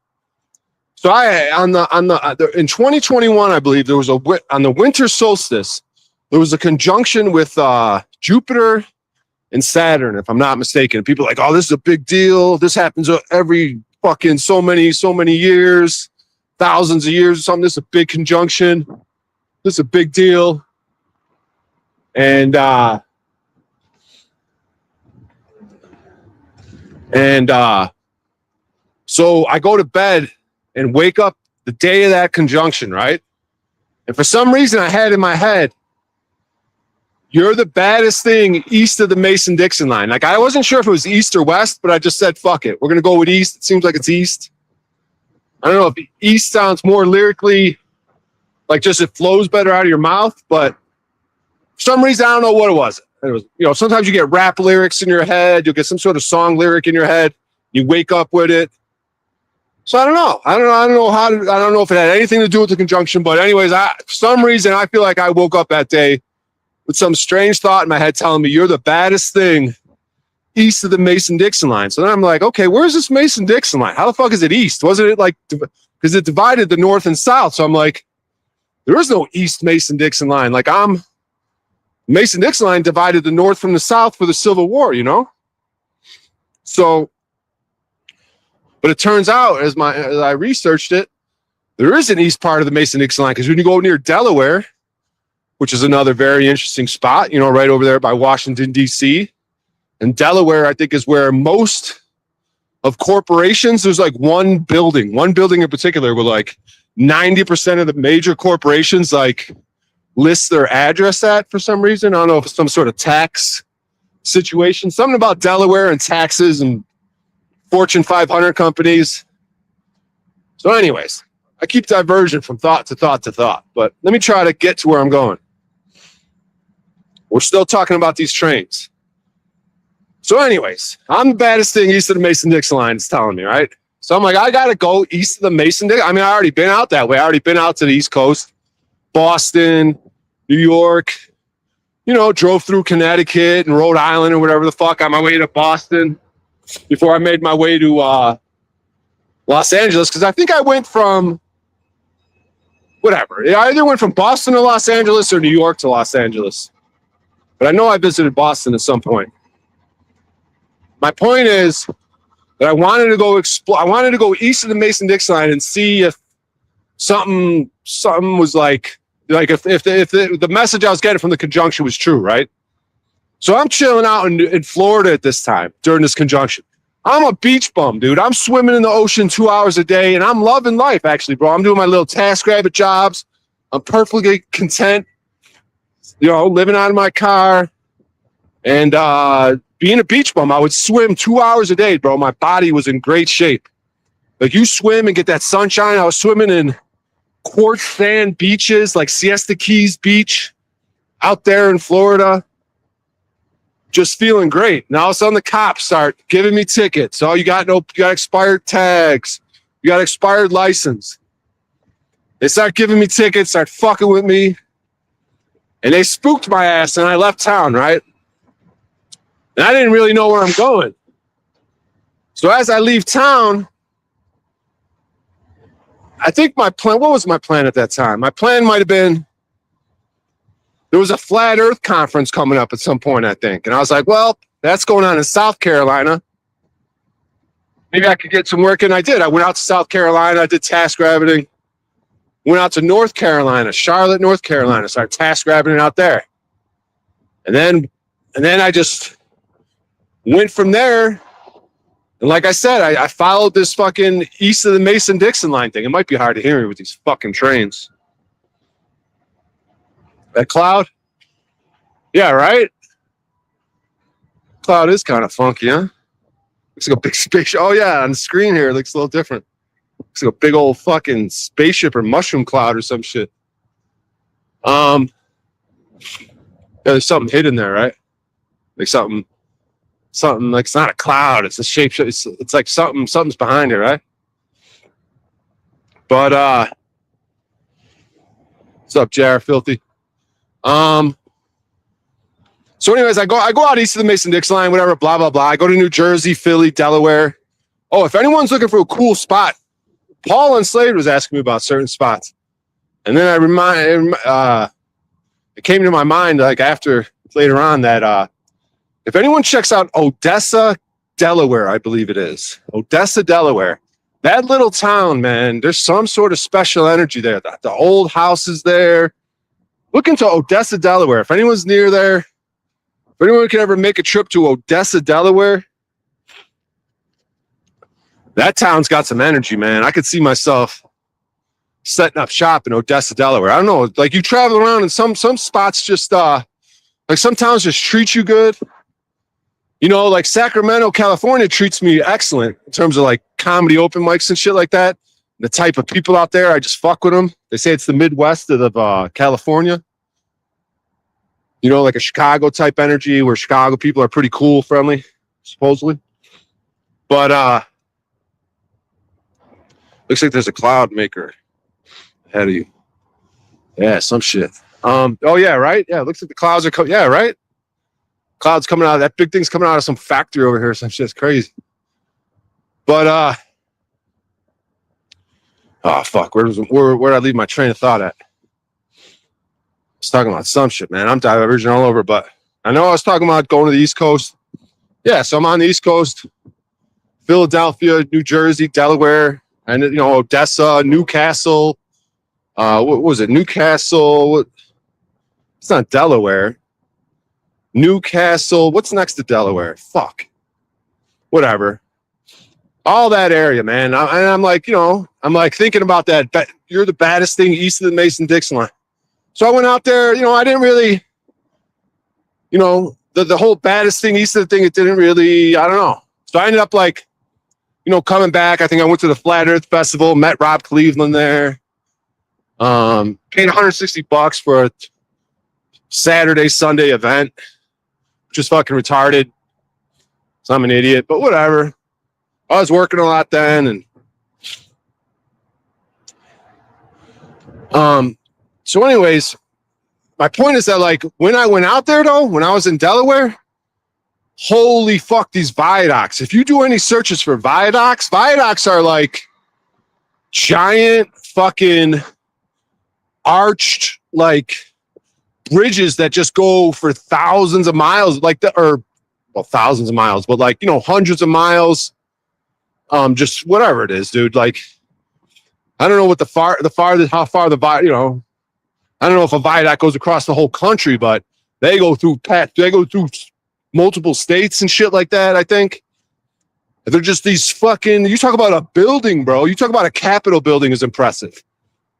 so in 2021, I believe there was on the winter solstice, there was a conjunction with Jupiter and Saturn, if I'm not mistaken. People are like, oh, this is a big deal. This happens every fucking so many years, thousands of years or something. This is a big conjunction. This is a big deal. And so I go to bed and wake up the day of that conjunction, right? And for some reason I had in my head, you're the baddest thing east of the Mason-Dixon line. Like, I wasn't sure if it was east or west, but I just said, fuck it. We're going to go with east. It seems like it's east. I don't know if east sounds more lyrically, like just it flows better out of your mouth, but for some reason, I don't know what it was. It was, sometimes you get rap lyrics in your head. You'll get some sort of song lyric in your head. You wake up with it. So I don't know. I don't know if it had anything to do with the conjunction, but anyways, for some reason, I feel like I woke up that day with some strange thought in my head telling me you're the baddest thing east of the Mason-Dixon line. So then I'm like, okay, where's this Mason-Dixon line? How the fuck is it east? Wasn't it like, because it divided the north and south. So I'm like, there is no east Mason-Dixon line. Like, Mason-Dixon line divided the north from the south for the Civil War, So, but it turns out as I researched it, there is an east part of the Mason-Dixon line, because when you go near Delaware, which is another very interesting spot, right over there by Washington, D.C. And Delaware, I think, is where most of corporations, there's like one building in particular where like 90% of the major corporations like list their address at for some reason. I don't know if it's some sort of tax situation, something about Delaware and taxes and Fortune 500 companies. So anyways, I keep diverging from thought to thought, but let me try to get to where I'm going. We're still talking about these trains. So anyways, I'm the baddest thing east of the Mason-Dixon line, it's telling me, right? So I'm like, I got to go east of the Mason-Dixon. I mean, I already been out that way. I already been out to the East Coast, Boston, New York, drove through Connecticut and Rhode Island or whatever the fuck on my way to Boston before I made my way to Los Angeles. Because I think I went from whatever. I either went from Boston to Los Angeles or New York to Los Angeles. But I know I visited Boston at some point. My point is that I wanted to go explore. I wanted to go east of the Mason-Dixon line and see if something was like if the message I was getting from the conjunction was true, right? So I'm chilling out in Florida at this time during this conjunction. I'm a beach bum, dude. I'm swimming in the ocean 2 hours a day, and I'm loving life, actually, bro. I'm doing my little TaskRabbit jobs. I'm perfectly content, living out of my car. And being a beach bum, I would swim 2 hours a day, bro. My body was in great shape. Like, you swim and get that sunshine. I was swimming in quartz sand beaches like Siesta Keys Beach out there in Florida. just feeling great. Now all of a sudden the cops start giving me tickets. Oh, you got expired tags. You got expired license. They start giving me tickets, start fucking with me. And they spooked my ass and I left town, right? And I didn't really know where I'm going. So as I leave town, I think my plan, what was my plan at that time? My plan might have been, there was a flat earth conference coming up at some point, I think. And I was like, well, that's going on in South Carolina. Maybe I could get some work. And I did. I went out to South Carolina. I did TaskRabbiting. Went out to North Carolina, Charlotte, North Carolina. Started TaskRabbiting out there. And then I just went from there. And like I said, I followed this fucking east of the Mason-Dixon line thing. It might be hard to hear me with these fucking trains. That cloud? Yeah, right? Cloud is kind of funky, huh? Looks like a big spaceship. Oh, yeah, on the screen here, it looks a little different. Looks like a big old fucking spaceship or mushroom cloud or some shit. Yeah, there's something hidden there, right? Like something like, it's not a cloud, it's a shape. It's like something's behind it, right? But what's up, JR Filthy? So anyways, I go out east of the Mason-Dixon line, whatever, blah, blah, blah. I go to New Jersey, Philly, Delaware. Oh, if anyone's looking for a cool spot, Paul Enslaved was asking me about certain spots. And then it came to my mind, like after later on, that if anyone checks out Odessa, Delaware, I believe it is. Odessa, Delaware. That little town, man, there's some sort of special energy there. The old houses there. Look into Odessa, Delaware. If anyone's near there, if anyone can ever make a trip to Odessa, Delaware, that town's got some energy, man. I could see myself setting up shop in Odessa, Delaware. I don't know, like you travel around and some spots just like some towns just treat you good. You know, like Sacramento, California treats me excellent in terms of like comedy open mics and shit like that. The type of people out there, I just fuck with them. They say it's the Midwest of California. You know, like a Chicago type energy where Chicago people are pretty cool, friendly, supposedly. But looks like there's a cloud maker ahead of you. Yeah, some shit. Oh yeah, right? Yeah, it looks like the clouds are coming. Yeah, right? Clouds coming out. That big thing's coming out of some factory over here. Some shit's crazy. But oh fuck, where did I leave my train of thought at? I was talking about some shit, man. I'm diverging all over, but I know I was talking about going to the East Coast. Yeah, so I'm on the East Coast, Philadelphia, New Jersey, Delaware, and you know, Odessa, Newcastle. What was it? Newcastle. It's not Delaware. Newcastle. What's next to Delaware? Fuck. Whatever. All that area, man. And I'm like, you know, I'm like thinking about that. You're the baddest thing east of the Mason-Dixon line. So I went out there, you know, I didn't really, you know, the whole baddest thing east of the thing, it didn't really, I don't know. So I ended up like, you know, coming back. I think I went to the Flat Earth Festival, met Rob Cleveland there. Paid $160 for a Saturday, Sunday event. Just fucking retarded. So I'm an idiot, but whatever. I was working a lot then, and so anyways, my point is that like when I went out there though, when I was in Delaware, holy fuck, these viaducts. If you do any searches for viaducts are like giant fucking arched like bridges that just go for thousands of miles, thousands of miles, but like, you know, hundreds of miles. Just whatever it is, dude. Like, I don't know what how far you know, I don't know if a viaduct goes across the whole country, but they go through multiple states and shit like that, I think. They're just these fucking, you talk about a building, bro. You talk about a Capitol building is impressive.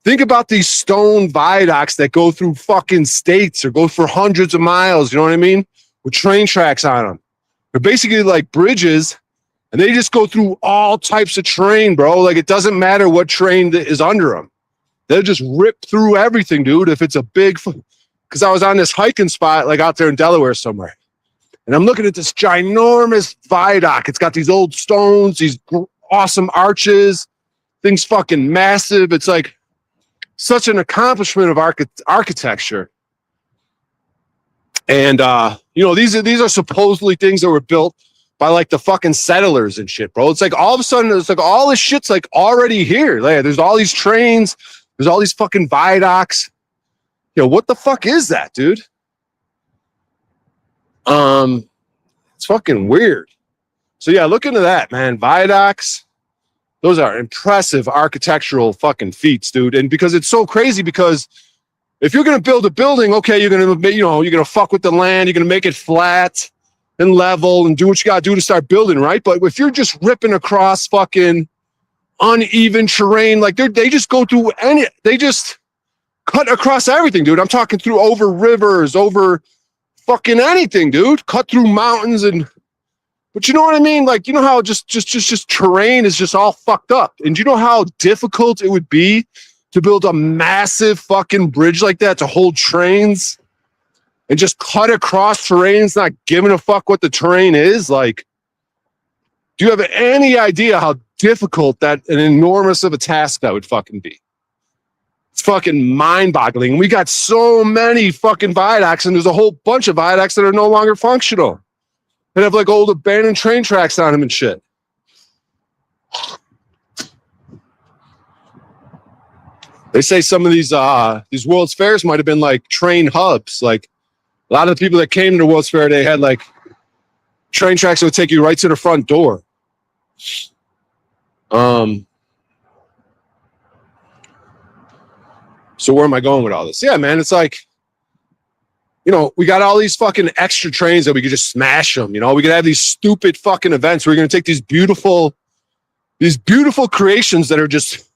Think about these stone viaducts that go through fucking states or go for hundreds of miles, you know what I mean? With train tracks on them. They're basically like bridges, and they just go through all types of terrain, bro. Like, it doesn't matter what train is under them. They'll just rip through everything, dude. If it's a big, because I was on this hiking spot, like out there in Delaware somewhere. And I'm looking at this ginormous viaduct. It's got these old stones, these awesome arches. Thing's fucking massive. It's like such an accomplishment of architecture. And these are supposedly things that were built by like the fucking settlers and shit, bro. It's like all of a sudden it's like all this shit's like already here. Like, there's all these trains, there's all these fucking viaducts. What the fuck is that, dude? It's fucking weird. So yeah, look into that, man. Viaducts. Those are impressive architectural fucking feats, dude. And because it's so crazy, because if you're going to build a building, okay, you're going to fuck with the land. You're going to make it flat and level and do what you got to do to start building, right? But if you're just ripping across fucking uneven terrain, like they just go through they just cut across everything, dude. I'm talking through over rivers, over fucking anything, dude. Cut through mountains but you know what I mean? Like, you know how just terrain is just all fucked up. And you know how difficult it would be to build a massive fucking bridge like that to hold trains and just cut across terrains, not giving a fuck what the terrain is? Like, do you have any idea how difficult that an enormous of a task that would fucking be? It's fucking mind-boggling. We got so many fucking viaducts, and there's a whole bunch of viaducts that are no longer functional. They have like old abandoned train tracks on them and shit. They say some of these World's Fairs might have been like train hubs. Like a lot of the people that came to the World's Fair, they had like train tracks that would take you right to the front door. So where am I going with all this? Yeah, man, it's like, we got all these fucking extra trains that we could just smash them. We could have these stupid fucking events where we're going to take these beautiful creations that are just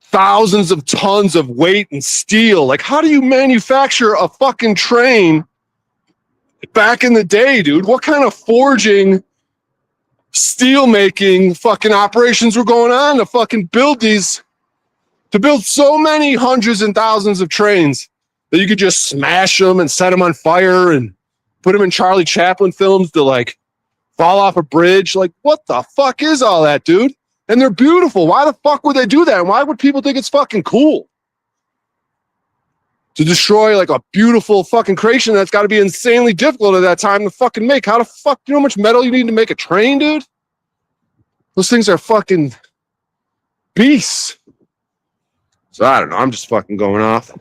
thousands of tons of weight and steel. Like, how do you manufacture a fucking train back in the day, dude? What kind of forging, steel making fucking operations were going on to fucking build so many hundreds and thousands of trains that you could just smash them and set them on fire and put them in Charlie Chaplin films to like fall off a bridge? Like, what the fuck is all that, dude? And they're beautiful. Why the fuck would they do that? And why would people think it's fucking cool to destroy like a beautiful fucking creation that's got to be insanely difficult at that time to fucking make? How the fuck, do you know how much metal you need to make a train, dude? Those things are fucking beasts. So I don't know. I'm just fucking going off.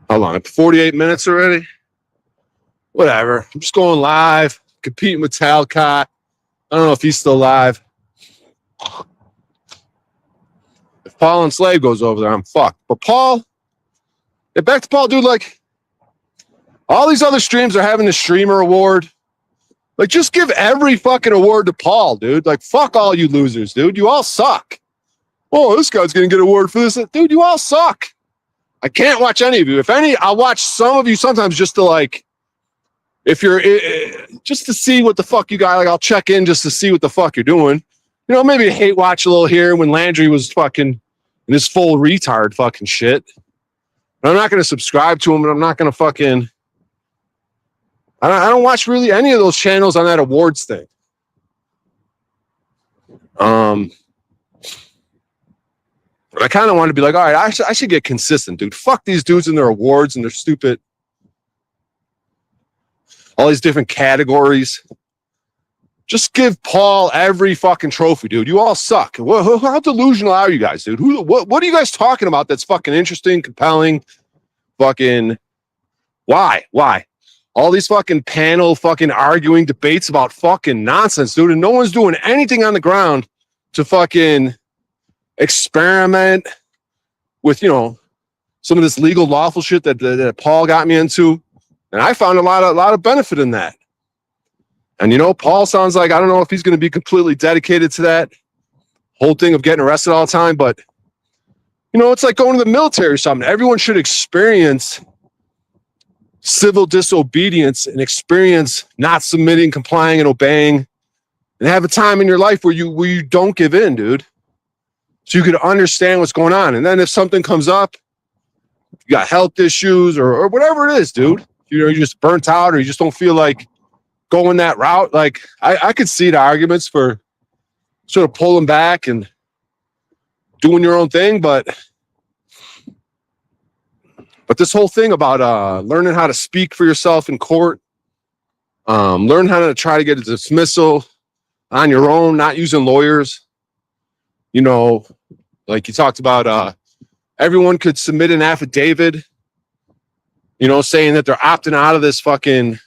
How long? 48 minutes already? Whatever. I'm just going live, competing with Talcott. I don't know if he's still live. If Paul and Slave goes over there, I'm fucked. But Paul, get back to Paul, dude. Like, all these other streams are having the streamer award. Like, just give every fucking award to Paul, dude. Like, fuck all you losers, dude. You all suck. Oh, this guy's going to get an award for this. Dude, you all suck. I can't watch any of you. If any, I'll watch some of you sometimes just to like, if you're just to see what the fuck you got. Like, I'll check in just to see what the fuck you're doing. Maybe hate watch a little here when Landry was fucking in his full retard fucking shit. But I'm not going to subscribe to him, and I'm not going to fucking. I don't watch really any of those channels on that awards thing. But I kind of want to be like, all right, I should get consistent, dude. Fuck these dudes and their awards and their stupid, all these different categories. Just give Paul every fucking trophy, dude. You all suck. How delusional are you guys, dude? What are you guys talking about that's fucking interesting, compelling, fucking... Why? All these fucking panel fucking arguing debates about fucking nonsense, dude, and no one's doing anything on the ground to fucking experiment with, some of this legal lawful shit that Paul got me into. And I found a lot of benefit in that. And Paul sounds like, I don't know if he's going to be completely dedicated to that whole thing of getting arrested all the time, but it's like going to the military or something. Everyone should experience civil disobedience and experience not submitting, complying, and obeying, and have a time in your life where you don't give in, dude. So you could understand what's going on. And then if something comes up, you got health issues or whatever it is, dude, you're just burnt out, or you just don't feel like going that route. Like I could see the arguments for sort of pulling back and doing your own thing, but this whole thing about learning how to speak for yourself in court, learn how to try to get a dismissal on your own, not using lawyers. You know, like you talked about, everyone could submit an affidavit, you know, saying that they're opting out of this fucking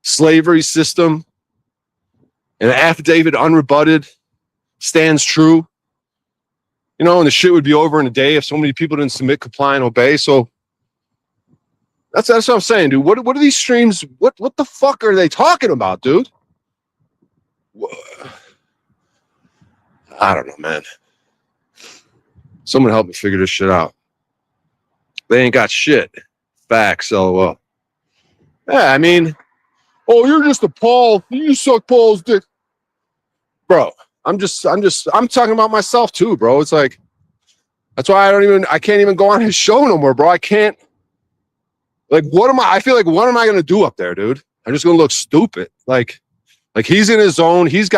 slavery system. And the affidavit, unrebutted, stands true. You know, and the shit would be over in a day if so many people didn't submit, comply, and obey. So that's what I'm saying, dude. What are these streams? What the fuck are they talking about, dude? I don't know, man. Someone help me figure this shit out. They ain't got shit. Facts. So, yeah, I mean, oh, you're just a Paul. You suck Paul's dick, bro. I'm talking about myself too, bro. It's like, that's why I can't even go on his show no more, bro. I can't. Like, I feel like, what am I going to do up there, dude? I'm just going to look stupid. Like he's in his zone. He has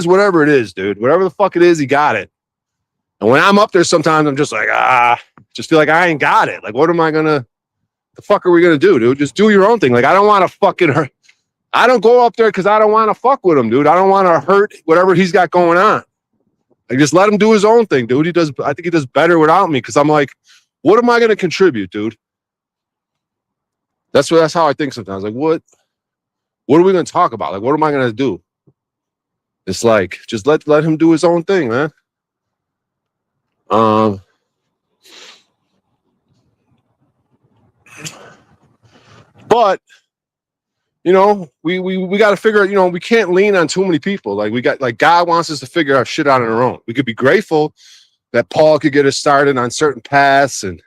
whatever it is, dude. Whatever the fuck it is, he got it. And when I'm up there, sometimes I'm just like, just feel like I ain't got it. Like, the fuck are we going to do, dude? Just do your own thing. Like, I don't want to fucking hurt. I don't go up there because I don't want to fuck with him, dude. I don't want to hurt whatever he's got going on. Like, just let him do his own thing, dude. I think he does better without me, because I'm like, what am I going to contribute, dude? That's how I think sometimes. Like, what are we going to talk about? Like, what am I going to do? It's like, just let him do his own thing, man. But you know, we got to figure out, you know, we can't lean on too many people. Like, God wants us to figure out shit out on our own. We could be grateful that Paul could get us started on certain paths and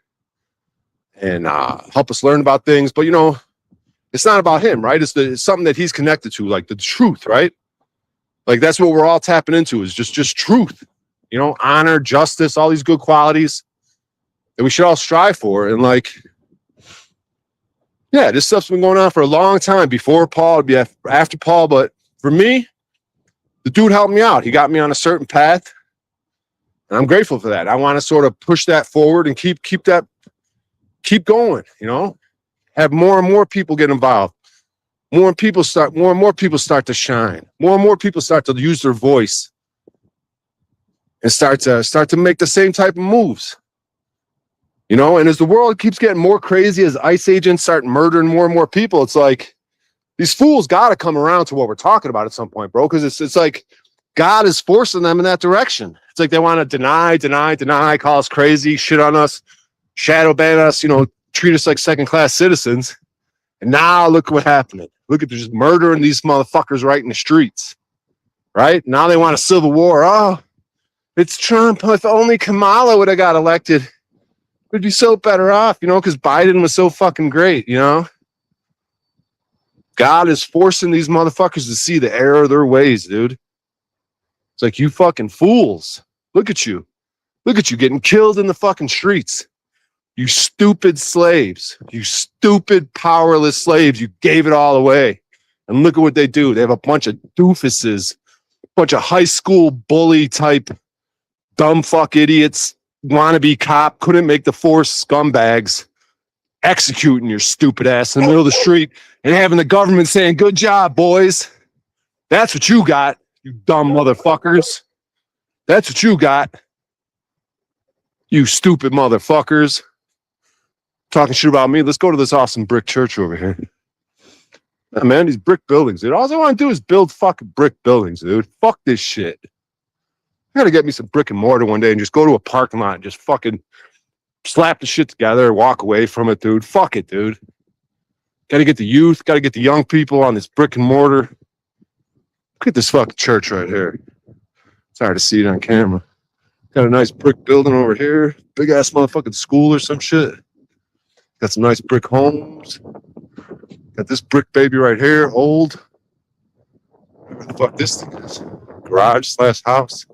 help us learn about things. But, you know, it's not about him, right? It's something that he's connected to, like the truth, right? Like, that's what we're all tapping into, is just truth, you know, honor, justice, all these good qualities that we should all strive for. And like, yeah, this stuff's been going on for a long time, before Paul, it'd be after Paul. But for me, the dude helped me out. He got me on a certain path, and I'm grateful for that. I want to sort of push that forward and keep going, you know, have more and more people get involved. More and more people start to shine. More and more people start to use their voice and start to make the same type of moves. You know, and as the world keeps getting more crazy, as ICE agents start murdering more and more people, it's like, these fools got to come around to what we're talking about at some point, bro. Because it's like God is forcing them in that direction. It's like they want to deny, call us crazy, shit on us, shadow ban us, you know, treat us like second-class citizens. And now look what happened. Look at, they're just murdering these motherfuckers right in the streets. Right? Now they want a civil war. Oh, it's Trump. If only Kamala would have got elected, we'd be so better off, you know, because Biden was so fucking great, you know? God is forcing these motherfuckers to see the error of their ways, dude. It's like, you fucking fools. Look at you. Look at you getting killed in the fucking streets. You stupid slaves. You stupid, powerless slaves. You gave it all away. And look at what they do. They have a bunch of doofuses, a bunch of high school bully type dumb fuck idiots, wannabe cop, couldn't make the force scumbags, executing your stupid ass in the middle of the street and having the government saying, good job, boys. That's what you got, you dumb motherfuckers. That's what you got, you stupid motherfuckers. Talking shit about me. Let's go to this awesome brick church over here. Yeah, man, these brick buildings, dude. All I want to do is build fucking brick buildings, dude. Fuck this shit. I gotta get me some brick and mortar one day and just go to a parking lot and just fucking slap the shit together and walk away from it, dude. Fuck it, dude. Gotta get the youth, gotta get the young people on this brick and mortar. Look at this fucking church right here. It's hard to see it on camera. Got a nice brick building over here. Big ass motherfucking school or some shit. Got some nice brick homes. Got this brick baby right here, old. What the fuck this thing is? Garage / house.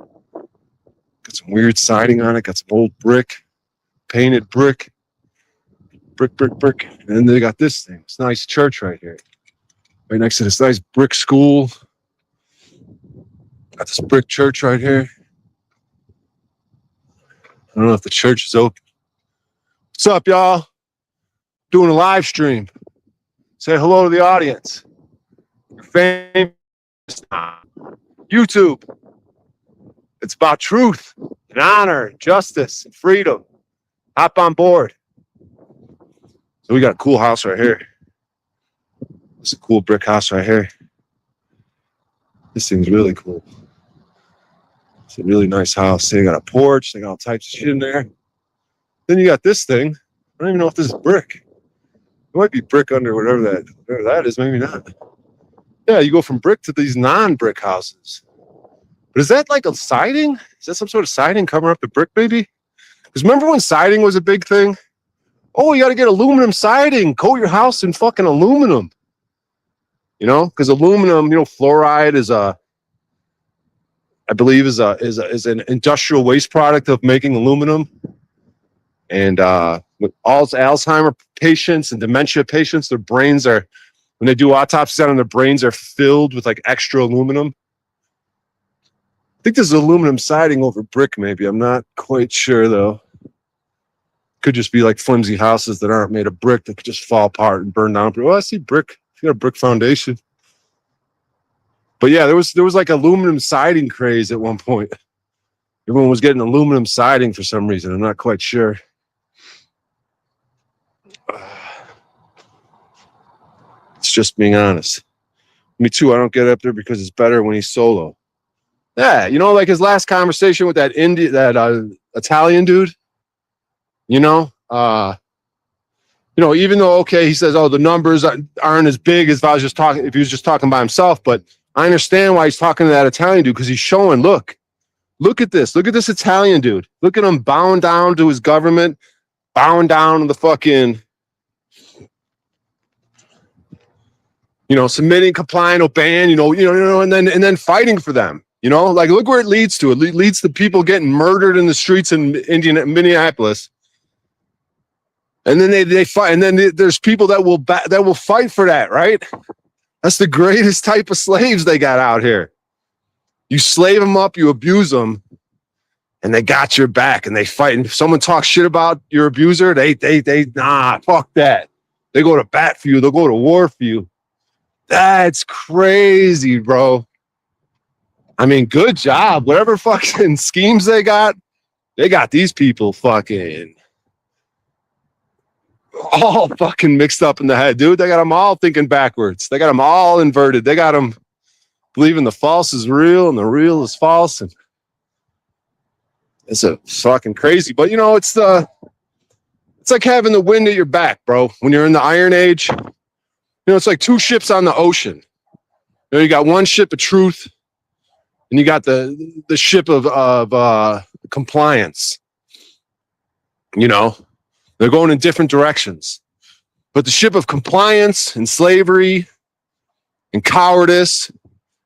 Got some weird siding on it. Got some old brick, painted brick. Brick, brick, brick. And then they got this thing. It's a nice church right here. Right next to this nice brick school. Got this brick church right here. I don't know if the church is open. What's up, y'all? Doing a live stream. Say hello to the audience. You're famous now. YouTube. It's about truth and honor, and justice and freedom. Hop on board. So we got a cool house right here. It's a cool brick house right here. This thing's really cool. It's a really nice house. They got a porch. They got all types of shit in there. Then you got this thing. I don't even know if this is brick. It might be brick under whatever that is. Maybe not. Yeah, you go from brick to these non-brick houses. But is that like a siding? Is that some sort of siding covering up the brick, maybe? Because remember when siding was a big thing? Oh, you got to get aluminum siding. Coat your house in fucking aluminum. You know, because aluminum, you know, fluoride is I believe is an industrial waste product of making aluminum. And with all Alzheimer patients and dementia patients, their brains are, when they do autopsies on them, their brains are filled with like extra aluminum. I think there's aluminum siding over brick, maybe. I'm not quite sure, though. Could just be like flimsy houses that aren't made of brick that could just fall apart and burn down. Well, I see brick. You got a brick foundation. But yeah, there was like aluminum siding craze at one point. Everyone was getting aluminum siding for some reason. I'm not quite sure. It's just being honest. Me too. I don't get up there because it's better when he's solo. Yeah, you know, like his last conversation with that Italian dude. You know, even though he says, oh, the numbers aren't as big as if he was just talking by himself, but I understand why he's talking to that Italian dude because he's showing, look at this Italian dude. Look at him bowing down to his government, bowing down to the fucking, submitting, complying, obeying, and then fighting for them. Like look where it leads to. It leads to people getting murdered in the streets in Minneapolis. And then they fight, and then there's people that will fight for that, right? That's the greatest type of slaves they got out here. You slave them up, you abuse them, and they got your back, and they fight. And if someone talks shit about your abuser, they fuck that. They go to bat for you. They'll go to war for you. That's crazy, bro. I mean, good job. Whatever fucking schemes they got these people fucking all fucking mixed up in the head, dude. They got them all thinking backwards. They got them all inverted. They got them believing the false is real and the real is false. And it's a fucking crazy. But it's like having the wind at your back, bro. When you're in the Iron Age, it's like two ships on the ocean. You got one ship of truth, and you got the ship of compliance. They're going in different directions. But the ship of compliance and slavery and cowardice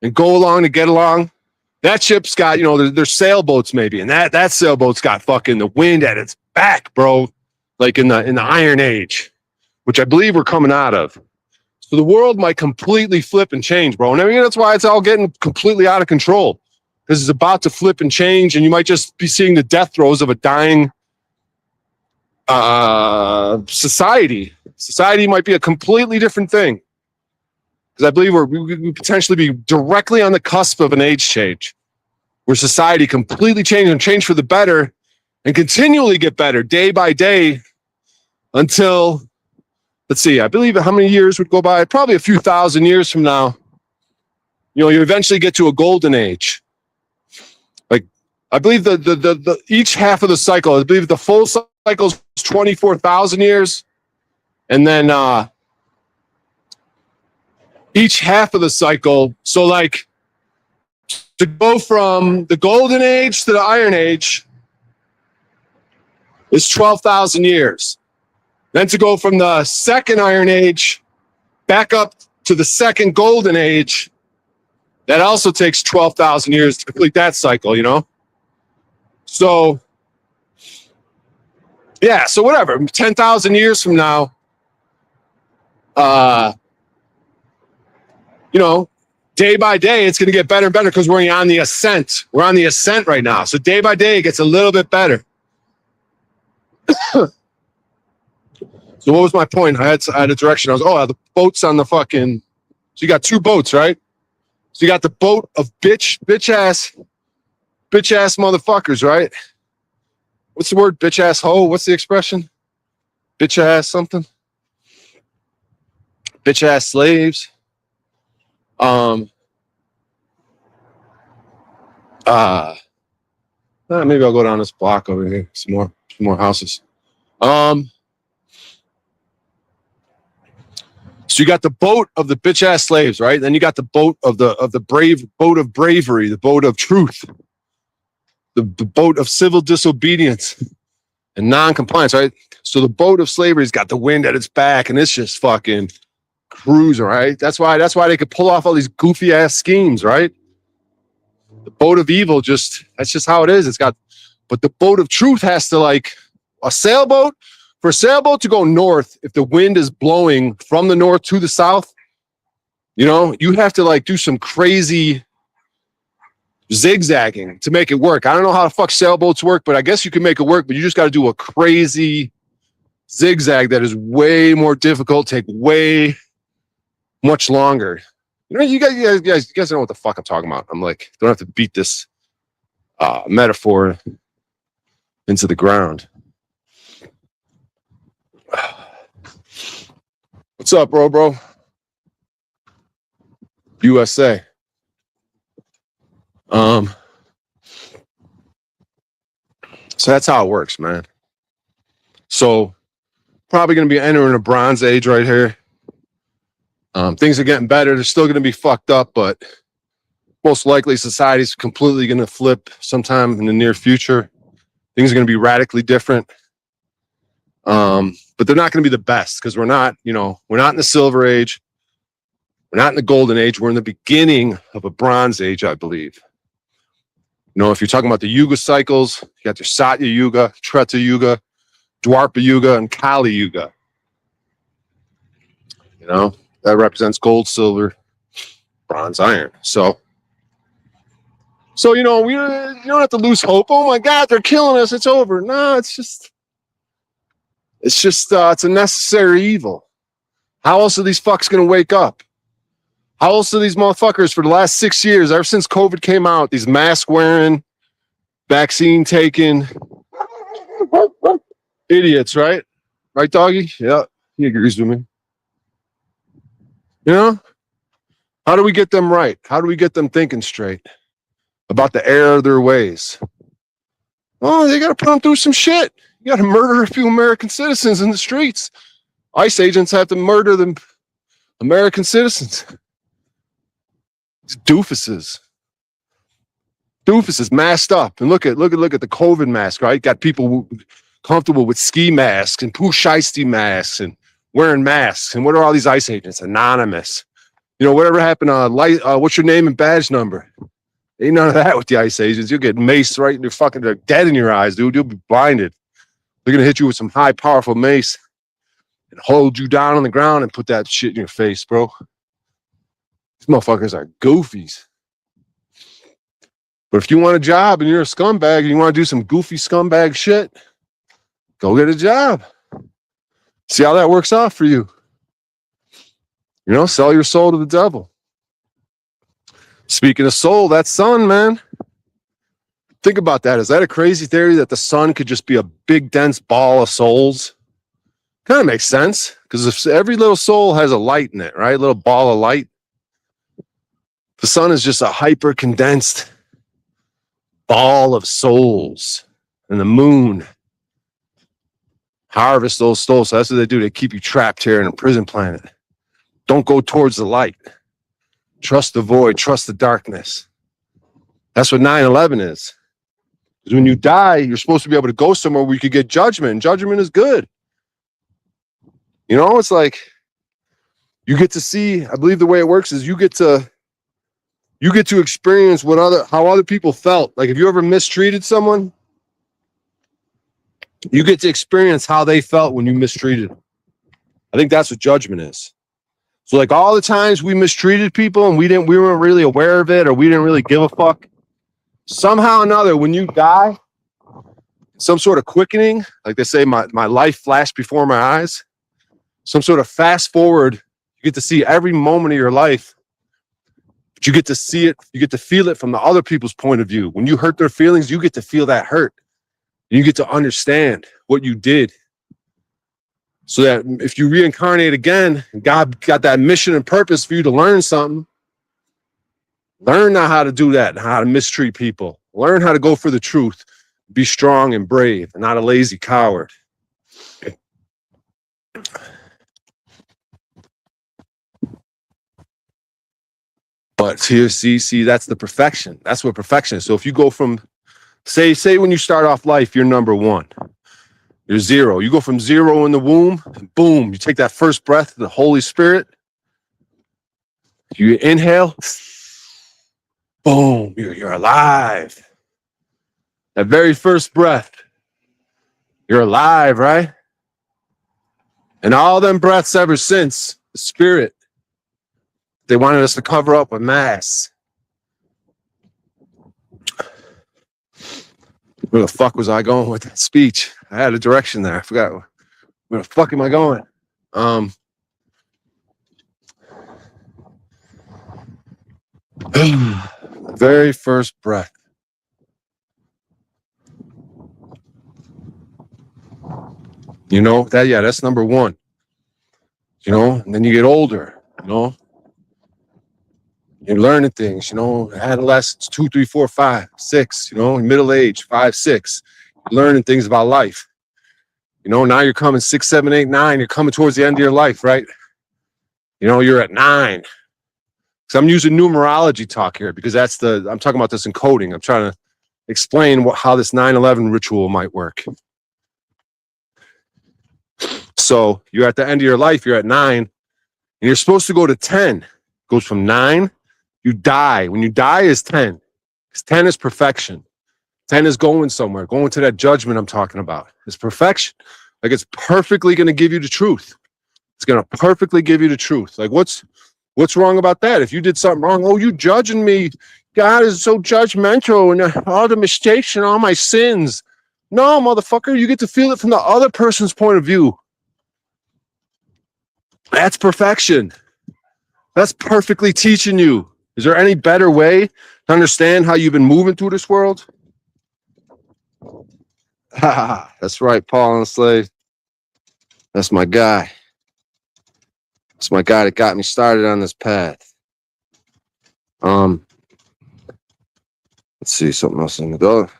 and go along to get along, that ship's got, there's sailboats maybe, and that sailboat's got fucking the wind at its back, bro. Like in the Iron Age, which I believe we're coming out of. So the world might completely flip and change, bro. And I mean, that's why it's all getting completely out of control. Because it's about to flip and change, and you might just be seeing the death throes of a dying society. Society might be a completely different thing. Because I believe we could potentially be directly on the cusp of an age change where society completely change for the better and continually get better day by day until, let's see, I believe how many years would go by? Probably a few thousand years from now. You eventually get to a golden age. Like, I believe the each half of the cycle, I believe the full cycle is 24,000 years. And then each half of the cycle, so like to go from the golden age to the Iron Age is 12,000 years. Then to go from the second Iron Age back up to the second golden age, that also takes 12,000 years to complete that cycle, So Yeah, so whatever. 10,000 years from now, you know, day by day, it's going to get better and better because we're on the ascent. We're on the ascent right now. So day by day, it gets a little bit better. So what was my point? I had a direction. I was, the boat's on the fucking. So you got two boats, right? So you got the boat of bitch ass motherfuckers, right? What's the word? Bitch ass hoe? What's the expression? Bitch ass something? Bitch ass slaves. Maybe I'll go down this block over here. Some more houses. So you got the boat of the bitch ass slaves, right? Then you got the boat of the brave boat of bravery, the boat of truth, the boat of civil disobedience and non-compliance, right? So the boat of slavery's got the wind at its back, and it's just fucking cruising, right? That's why they could pull off all these goofy ass schemes, right? The boat of evil that's just how it is. But the boat of truth has to, like a sailboat. For a sailboat to go north, if the wind is blowing from the north to the south, you have to like do some crazy zigzagging to make it work. I don't know how the fuck sailboats work, but I guess you can make it work, but you just got to do a crazy zigzag that is way more difficult, take way much longer. You guys know what the fuck I'm talking about. I'm like, don't have to beat this metaphor into the ground. What's up, bro? USA. So that's how it works, man. So probably going to be entering a Bronze Age right here. Things are getting better. They're still going to be fucked up, but most likely society's completely going to flip sometime in the near future. Things are going to be radically different. But they're not going to be the best because we're not in the Silver Age. We're not in the Golden Age. We're in the beginning of a Bronze Age, I believe. If you're talking about the Yuga cycles, you got your Satya Yuga, Treta Yuga, Dwapara Yuga, and Kali Yuga. That represents gold, silver, bronze, iron. So we don't have to lose hope. Oh my God, they're killing us. It's over. No, it's a necessary evil. How else are these fucks going to wake up? How else are these motherfuckers for the last 6 years, ever since COVID came out, these mask wearing, vaccine taking idiots, right? Right, doggy? Yeah, he agrees with me. How do we get them right? How do we get them thinking straight about the error of their ways? Oh, they got to put them through some shit. You got to murder a few American citizens in the streets. ICE agents have to murder the American citizens. These doofuses masked up. And look at the COVID mask, right? Got people comfortable with ski masks and poo shiesty masks and wearing masks. And what are all these ICE agents? Anonymous. Whatever happened what's your name and badge number? Ain't none of that with the ICE agents. You'll get maced right in your fucking, they're dead in your eyes, dude. You'll be blinded. They're going to hit you with some high, powerful mace and hold you down on the ground and put that shit in your face, bro. These motherfuckers are goofies. But if you want a job and you're a scumbag and you want to do some goofy scumbag shit, go get a job. See how that works out for you. Sell your soul to the devil. Speaking of soul, that sun, man. Think about that. Is that a crazy theory that the sun could just be a big, dense ball of souls? Kind of makes sense, because if every little soul has a light in it, right? A little ball of light. The sun is just a hyper condensed ball of souls. And the moon harvests those souls. So that's what they do. They keep you trapped here in a prison planet. Don't go towards the light. Trust the void. Trust the darkness. That's what 9/11 is. Because when you die, you're supposed to be able to go somewhere where you could get judgment. And judgment is good. It's like you get to see, I believe the way it works is you get to experience how other people felt. Like, if you ever mistreated someone, You get to experience how they felt when you mistreated them. I think that's what judgment is. So like all the times we mistreated people and we weren't really aware of it, or we didn't really give a fuck. Somehow or another, when you die, some sort of quickening, like they say, my life flashed before my eyes, some sort of fast forward, you get to see every moment of your life, but you get to see it, you get to feel it from the other people's point of view. When you hurt their feelings, you get to feel that hurt. And you get to understand what you did. So that if you reincarnate again, God got that mission and purpose for you to learn something. Learn now how to do that, how to mistreat people. Learn how to go for the truth. Be strong and brave and not a lazy coward. But here, see, that's the perfection. That's what perfection is. So if you go from, say when you start off life, you're number 1. You're 0. You go from 0 in the womb, and boom, you take that first breath of the Holy Spirit. You inhale, boom, you're alive. That very first breath, you're alive, right? And all them breaths ever since, the Spirit, they wanted us to cover up with masks. Where the fuck was I going with that speech? I had a direction there. I forgot. Where the fuck am I going? Very first breath. You know, that's number 1. You know, and then you get older, you know. You're learning things, you know, adolescence, 2, 3, 4, 5, 6, you know, middle age, 5, 6, you're learning things about life. You know, now you're coming 6, 7, 8, 9, you're coming towards the end of your life, right? You know, you're at 9. So I'm using numerology talk here because I'm talking about this in coding. I'm trying to explain how this 9/11 ritual might work. So you're at the end of your life, you're at 9, and you're supposed to go to 10. It goes from 9. You die. When you die is 10. Because 10 is perfection. 10 is going somewhere, going to that judgment I'm talking about. It's perfection. Like it's perfectly going to give you the truth. It's going to perfectly give you the truth. Like what's wrong about that? If you did something wrong, oh, you judging me. God is so judgmental and all the mistakes and all my sins. No, motherfucker, you get to feel it from the other person's point of view. That's perfection. That's perfectly teaching you. Is there any better way to understand how you've been moving through this world? That's right, Paul and Slave. That's my guy. That's my guy that got me started on this path. Let's see, something else. The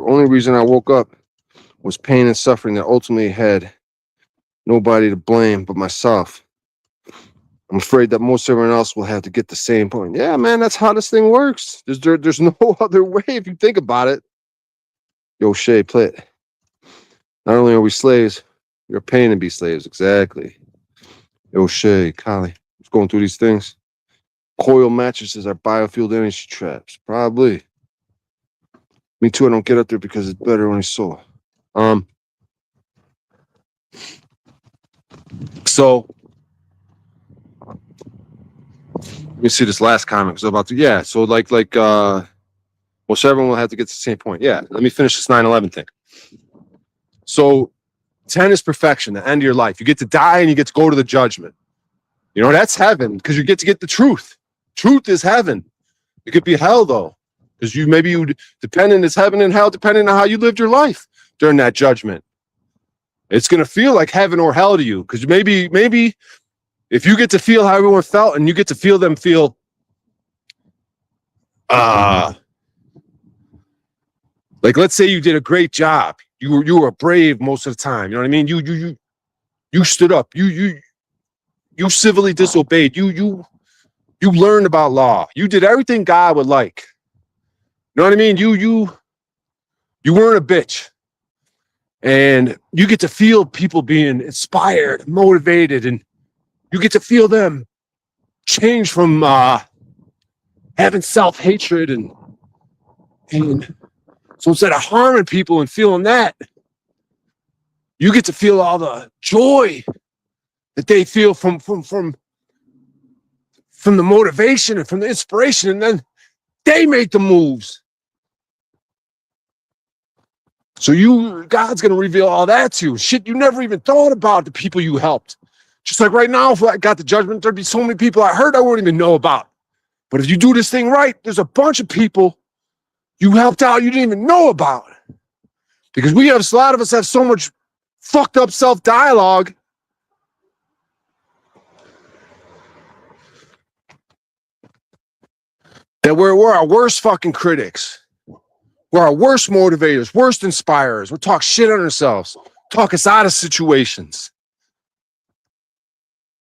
only reason I woke up was pain and suffering that ultimately had nobody to blame but myself. I'm afraid that most everyone else will have to get the same point. Yeah, man, that's how this thing works. There's no other way if you think about it. Yo, Shay, play it. Not only are we slaves, we're paying to be slaves. Exactly. Yo, Shay, Collie, what's going through these things? Coil mattresses are biofueled energy traps. Probably. Me too, I don't get up there because it's better when it's sore. So let me see this last comment. So most everyone will have to get to the same point. Yeah, let me finish this 9/11 thing. So 10 is perfection, the end of your life. You get to die and you get to go to the judgment. You know, that's heaven because you get to get the truth. Truth is heaven. It could be hell though, because dependent is heaven and hell, depending on how you lived your life during that judgment. It's going to feel like heaven or hell to you because maybe if you get to feel how everyone felt and you get to feel them feel like, let's say you did a great job. You were brave most of the time. You know what I mean? You stood up. You civilly disobeyed. You learned about law. You did everything God would like. You know what I mean? You weren't a bitch. And you get to feel people being inspired, motivated, and you get to feel them change from having self-hatred and so instead of harming people and feeling that, You get to feel all the joy that they feel from the motivation and from the inspiration, and then they make the moves. So God's going to reveal all that to you. Shit you never even thought about, the people you helped. Just like right now, if I got the judgment, there'd be so many people I heard I wouldn't even know about. But if you do this thing right, there's a bunch of people you helped out you didn't even know about. Because a lot of us have so much fucked up self-dialogue that we're our worst fucking critics. We're our worst motivators, worst inspirers. We talk shit on ourselves, talk us out of situations.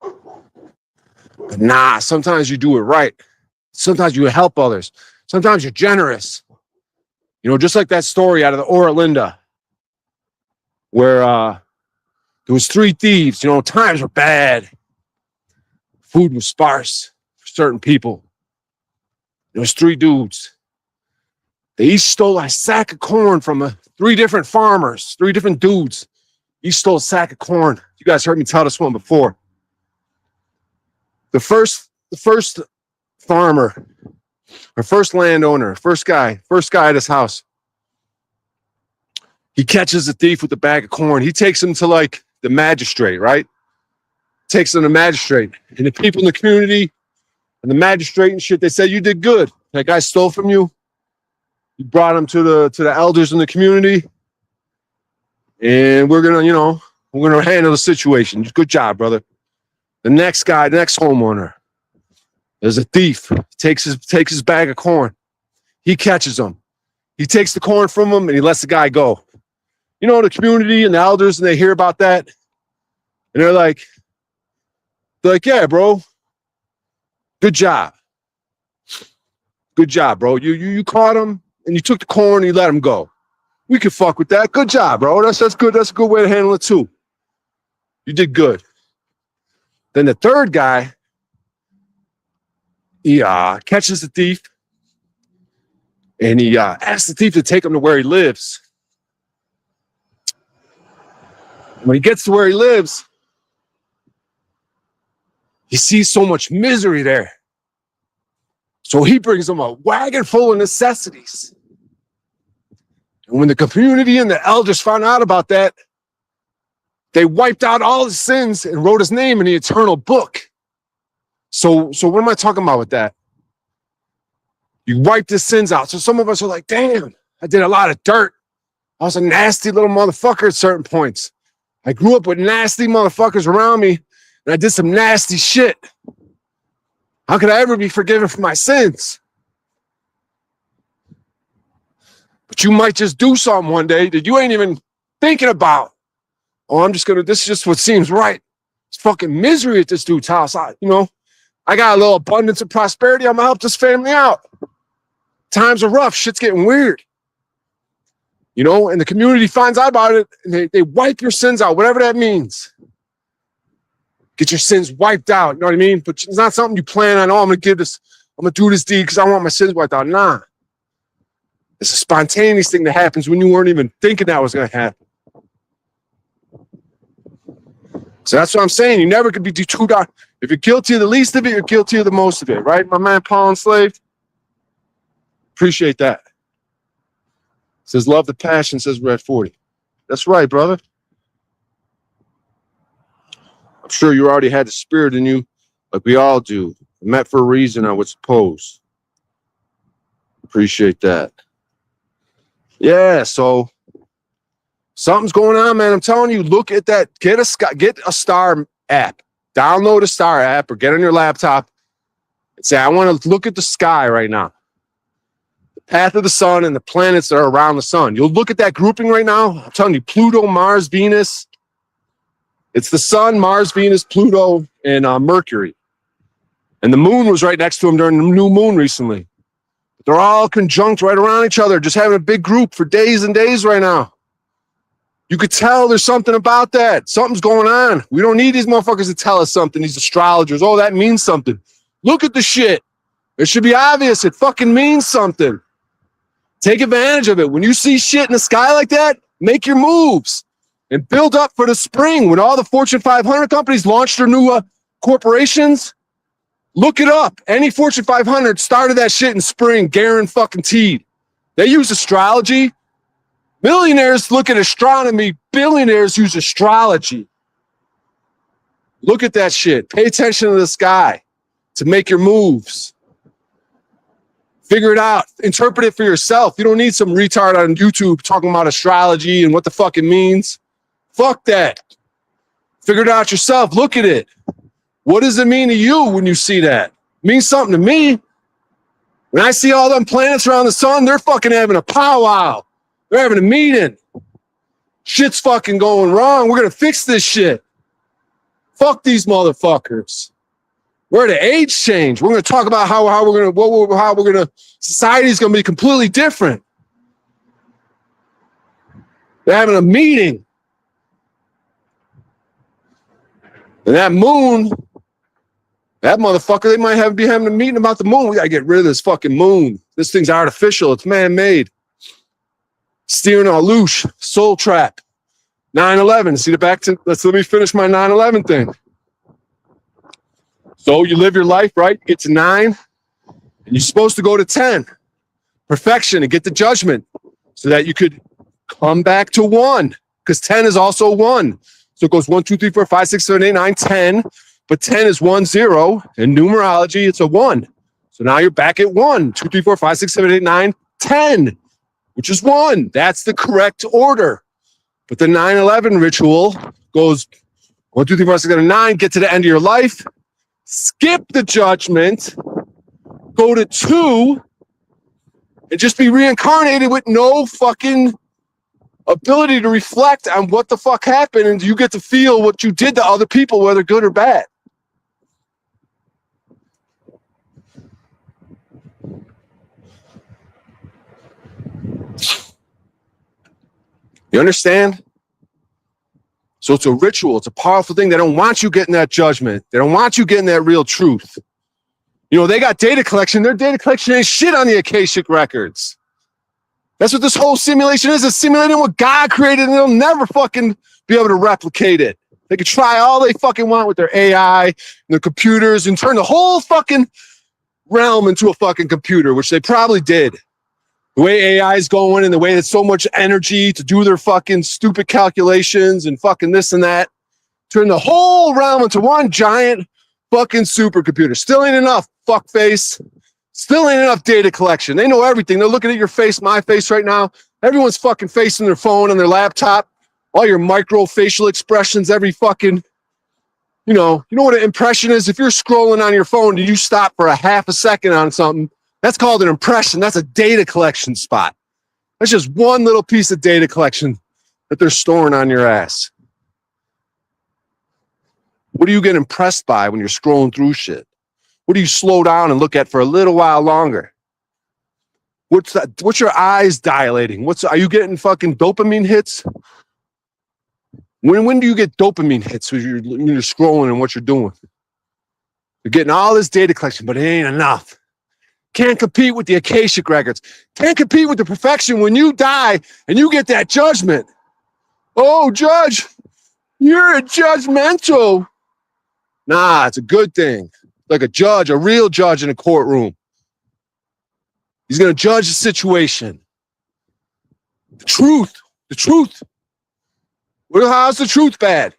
But nah, sometimes you do it right. Sometimes you help others. Sometimes you're generous. You know, just like that story out of the Ora Linda, where there was 3 thieves. You know, times were bad. Food was sparse for certain people. There was 3 dudes. They each stole a sack of corn from 3 different farmers, 3 different dudes. Each stole a sack of corn. You guys heard me tell this one before. The first farmer, or first landowner, first guy at his house, he catches the thief with the bag of corn. He takes him to like the magistrate, right? Takes him to the magistrate. And the people in the community and the magistrate and shit, they said, you did good. That guy stole from you. You brought him to the elders in the community. And we're gonna handle the situation. Good job, brother. The next guy, the next homeowner, there's a thief. Takes his bag of corn. He catches him. He takes the corn from him and he lets the guy go. You know, the community and the elders, and they hear about that. And they're like, yeah, bro. Good job. Good job, bro. You caught him and you took the corn and you let him go. We could fuck with that. Good job, bro. That's good. That's a good way to handle it too. You did good. Then the third guy, he catches the thief and he asks the thief to take him to where he lives. When he gets to where he lives, he sees so much misery there. So he brings him a wagon full of necessities. And when the community and the elders found out about that, they wiped out all his sins and wrote his name in the eternal book. So what am I talking about with that? You wiped his sins out. So some of us are like, damn, I did a lot of dirt. I was a nasty little motherfucker at certain points. I grew up with nasty motherfuckers around me, and I did some nasty shit. How could I ever be forgiven for my sins? But you might just do something one day that you ain't even thinking about. Oh, this is just what seems right. It's fucking misery at this dude's house. I got a little abundance of prosperity. I'm gonna help this family out. Times are rough. Shit's getting weird. You know, and the community finds out about it, and they wipe your sins out, whatever that means. Get your sins wiped out, you know what I mean? But it's not something you plan on, I'm going to do this deed because I want my sins wiped out. Nah. It's a spontaneous thing that happens when you weren't even thinking that was going to happen. So that's what I'm saying. You never could be too dark. If you're guilty of the least of it, you're guilty of the most of it, right? My man Paul Enslaved? Appreciate that. Says, love the passion, says we're at 40. That's right, brother. I'm sure you already had the spirit in you, like we all do. Met for a reason, I would suppose. Appreciate that. Yeah, so something's going on, man. I'm telling you, look at that. Get a star app. Download a star app or get on your laptop and say, I want to look at the sky right now. Path of the sun and the planets that are around the sun. You'll look at that grouping right now. I'm telling you, Pluto, Mars, Venus. It's the sun, Mars, Venus, Pluto, and Mercury. And the moon was right next to them during the new moon recently. They're all conjunct right around each other, just having a big group for days and days right now. You could tell there's something about that. Something's going on. We don't need these motherfuckers to tell us something, these astrologers. Oh, that means something. Look at the shit. It should be obvious. It fucking means something. Take advantage of it. When you see shit in the sky like that, make your moves. and build up for the spring when all the Fortune 500 companies launch their new corporations. Look it up. Any Fortune 500 started that shit in spring, guaranteed. They use astrology. Millionaires look at astronomy. Billionaires use astrology. Look at that shit. Pay attention to the sky to make your moves. Figure it out. Interpret it for yourself. You don't need some retard on YouTube talking about astrology and what the fuck it means. Fuck that. Figure it out yourself. Look at it. What does it mean to you when you see that? It means something to me. When I see all them planets around the sun, they're fucking having a powwow. They're having a meeting. Shit's fucking going wrong. We're going to fix this shit. Fuck these motherfuckers. We're at an age change. We're going to talk about how we're going to, society's going to be completely different. They're having a meeting. And that moon, that motherfucker, they might be having a meeting about the moon. We got to get rid of this fucking moon. This thing's artificial. It's man-made. Steering a loosh, soul trap. 9/11. See the back to, let me finish my 9/11 thing. So you live your life, right? You get to 9, and you're supposed to go to 10. Perfection and get the judgment so that you could come back to 1, because 10 is also 1. So it goes 1, 2, 3, 4, 5, 6, 7, 8, 9, 10. But 10 is 1, 0. In numerology, it's a 1. So now you're back at 1, 2, 3, 4, 5, 6, 7, 8, 9, 10, which is 1. That's the correct order. But the 9/11 ritual goes 1, 2, 3, 4, 5, 6, 7, 8, 9, get to the end of your life, skip the judgment, go to 2, and just be reincarnated with no fucking ability to reflect on what the fuck happened, and you get to feel what you did to other people, whether good or bad. You understand? So it's a ritual. It's a powerful thing. They don't want you getting that judgment. They don't want you getting that real truth. You know, they got data collection. Their data collection ain't shit on the Akashic records. That's what this whole simulation is. It's simulating what God created, and they'll never fucking be able to replicate it. They can try all they fucking want with their AI and their computers and turn the whole fucking realm into a fucking computer, which they probably did. The way AI is going and the way that's so much energy to do their fucking stupid calculations and fucking this and that. Turn the whole realm into one giant fucking supercomputer. Still ain't enough, fuckface. Still ain't enough data collection. They know everything. They're looking at your face, my face right now. Everyone's fucking facing their phone and their laptop. All your micro facial expressions, every fucking, you know what an impression is? If you're scrolling on your phone and you stop for a half a second on something, that's called an impression. That's a data collection spot. That's just one little piece of data collection that they're storing on your ass. What do you get impressed by when you're scrolling through shit? What do you slow down and look at for a little while longer? What's your eyes dilating? Are you getting fucking dopamine hits? When do you get dopamine hits when you're scrolling and what you're doing? You're getting all this data collection, but it ain't enough. Can't compete with the Akashic records. Can't compete with the perfection when you die and you get that judgment. Oh, judge, you're a judgmental. Nah, it's a good thing. Like a judge, a real judge in a courtroom. He's going to judge the situation. The truth. Well, how's the truth bad?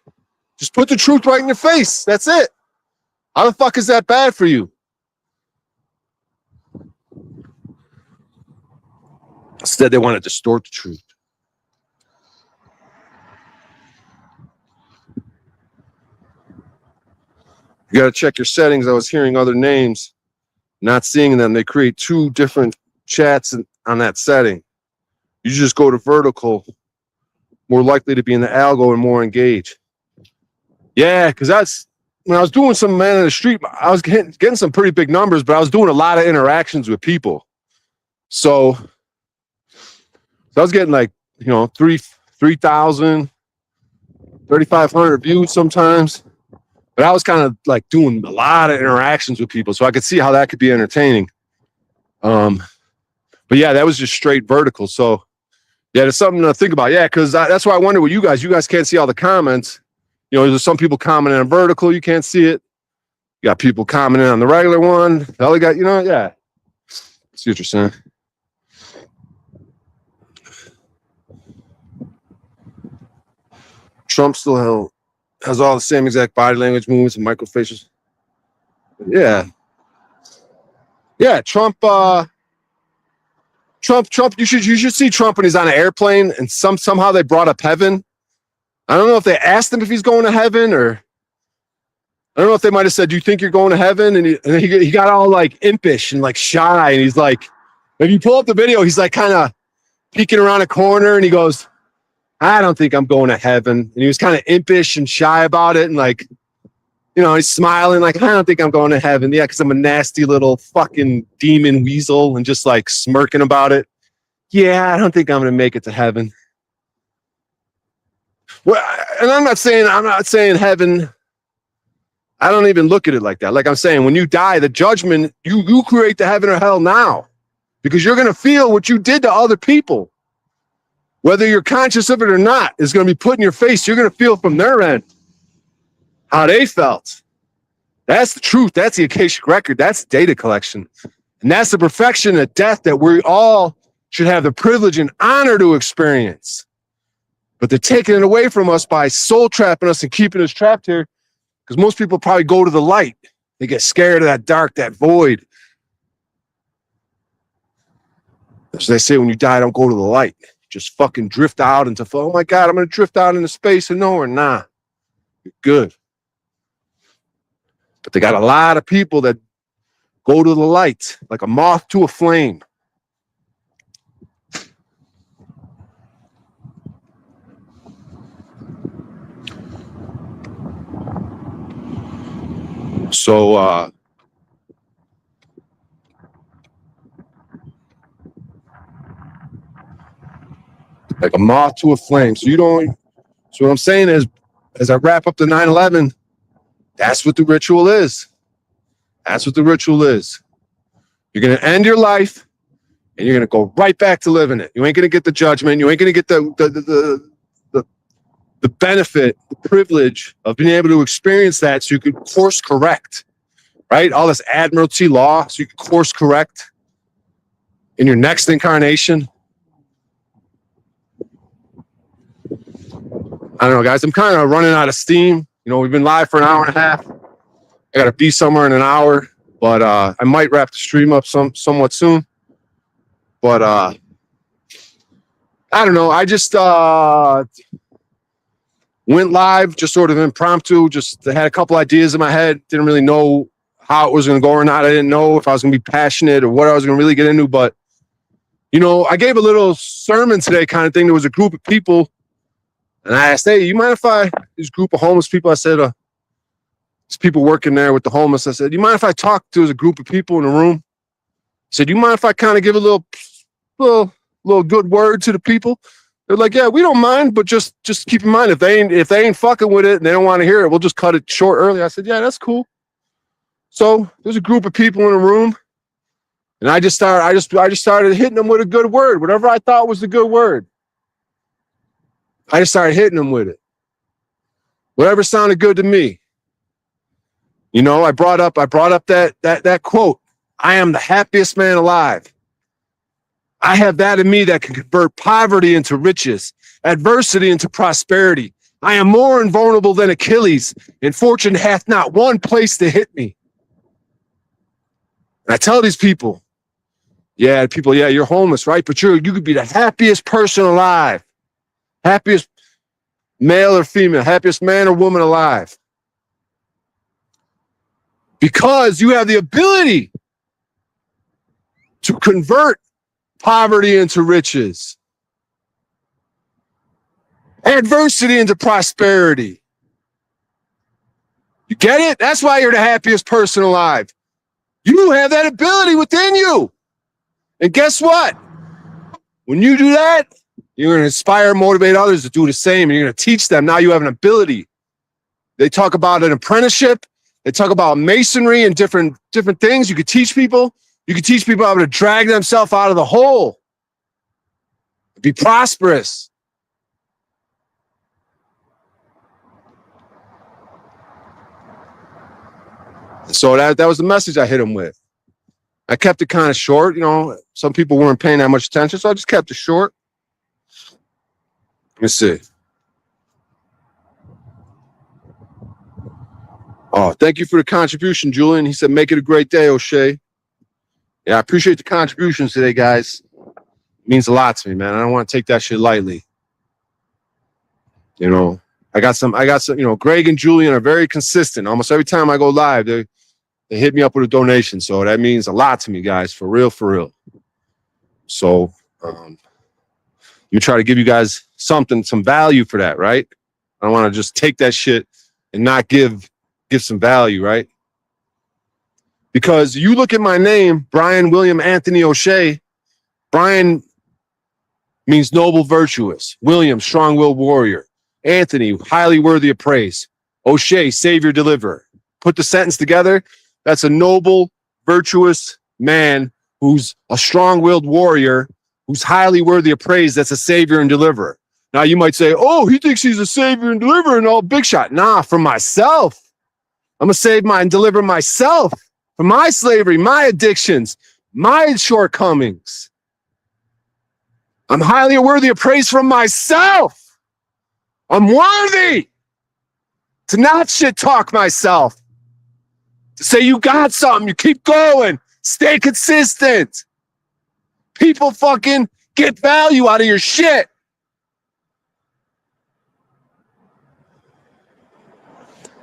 Just put the truth right in your face. That's it. How the fuck is that bad for you? Instead, they want to distort the truth. You got to check your settings. I was hearing other names, not seeing them. They create 2 different chats on that setting. You just go to vertical, more likely to be in the algo and more engaged. Yeah, because that's when I was doing some man in the street, I was getting some pretty big numbers, but I was doing a lot of interactions with people. So I was getting like, 3,000, 3,500 views sometimes. But I was kind of like doing a lot of interactions with people, so I could see how that could be entertaining. But yeah, that was just straight vertical. So Yeah, there's something to think about. Yeah, because that's why I wonder what you guys can't see all the comments. You know, there's some people commenting on vertical, you can't see it. You got people commenting on the regular one. The other guy, you know, yeah. See what you're saying. Trump still has all the same exact body language, movements, and microfacials. Yeah. Yeah, Trump, you should see Trump when he's on an airplane and somehow they brought up heaven. I don't know if they asked him if he's going to heaven, or I don't know if they might have said, "Do you think you're going to heaven?" And he got all like impish and like shy, and he's like, if you pull up the video, he's like kind of peeking around a corner, and he goes, "I don't think I'm going to heaven." And he was kind of impish and shy about it, and like, you know, he's smiling like, "I don't think I'm going to heaven." Yeah, because I'm a nasty little fucking demon weasel, and just like smirking about it. Yeah, I don't think I'm going to make it to heaven. Well, and I'm not saying heaven. I don't even look at it like that. Like I'm saying, when you die, the judgment, you create the heaven or hell now, because you're going to feel what you did to other people. Whether you're conscious of it or not, is going to be put in your face. You're going to feel from their end how they felt. That's the truth. That's the Akashic record. That's data collection. And that's the perfection of death that we all should have the privilege and honor to experience. But they're taking it away from us by soul trapping us and keeping us trapped here, because most people probably go to the light. They get scared of that dark, that void. So they say when you die, don't go to the light. Just fucking drift out into, oh my God, I'm going to drift out into space and nowhere. Nah, you're good. But they got a lot of people that go to the light like a moth to a flame. So, like a moth to a flame. So what I'm saying is, as I wrap up the 9/11, that's what the ritual is. That's what the ritual is. You're going to end your life and you're going to go right back to living it. You ain't going to get the judgment. You ain't going to get the benefit, the privilege of being able to experience that, so you can course correct, right? All this admiralty law, so you can course correct in your next incarnation. I don't know, guys. I'm kind of running out of steam. You know, we've been live for an hour and a half. I got to be somewhere in an hour, but I might wrap the stream up somewhat soon. But I don't know. I just went live, just sort of impromptu. Just had a couple ideas in my head. Didn't really know how it was going to go or not. I didn't know if I was going to be passionate or what I was going to really get into. But, you know, I gave a little sermon today kind of thing. There was a group of people. And I asked, hey, you mind if this group of homeless people, I said, there's people working there with the homeless. I said, you mind if I talk to a group of people in the room? I said, you mind if I kind of give a little good word to the people? They're like, yeah, we don't mind, but just keep in mind, if they ain't fucking with it and they don't want to hear it, we'll just cut it short early. I said, yeah, that's cool. So there's a group of people in a room, and I just started hitting them with a good word, whatever I thought was the good word. I just started hitting them with it. Whatever sounded good to me. You know, I brought up that quote. I am the happiest man alive. I have that in me that can convert poverty into riches, adversity into prosperity. I am more invulnerable than Achilles, and fortune hath not one place to hit me. And I tell these people, yeah, you're homeless, right? But you could be the happiest person alive. Happiest male or female, happiest man or woman alive. Because you have the ability to convert poverty into riches, adversity into prosperity. You get it? That's why you're the happiest person alive. You have that ability within you. And guess what? When you do that, you're going to inspire and motivate others to do the same. And you're going to teach them. Now you have an ability. They talk about an apprenticeship. They talk about masonry and different things. You could teach people. You could teach people how to drag themselves out of the hole. Be prosperous. So that was the message I hit him with. I kept it kind of short. You know, some people weren't paying that much attention, so I just kept it short. Let me see. Oh, thank you for the contribution, Julian. He said, make it a great day, O'Shea. Yeah, I appreciate the contributions today, guys. It means a lot to me, man. I don't want to take that shit lightly. You know, I got some, you know, Greg and Julian are very consistent. Almost every time I go live, they hit me up with a donation. So that means a lot to me, guys, for real, for real. So let me try to give you guys something, some value for that, right? I don't want to just take that shit and not give some value, right? Because you look at my name, Brian William Anthony O'Shea. Brian means noble, virtuous. William, strong-willed warrior. Anthony, highly worthy of praise. O'Shea, savior, deliverer. Put the sentence together. That's a noble, virtuous man who's a strong-willed warrior, who's highly worthy of praise. That's a savior and deliverer. Now you might say, oh, he thinks he's a savior and deliverer and all big shot. Nah, for myself. I'm going to save and deliver myself from my slavery, my addictions, my shortcomings. I'm highly worthy of praise from myself. I'm worthy to not shit talk myself. To say you got something, you keep going, stay consistent. People fucking get value out of your shit.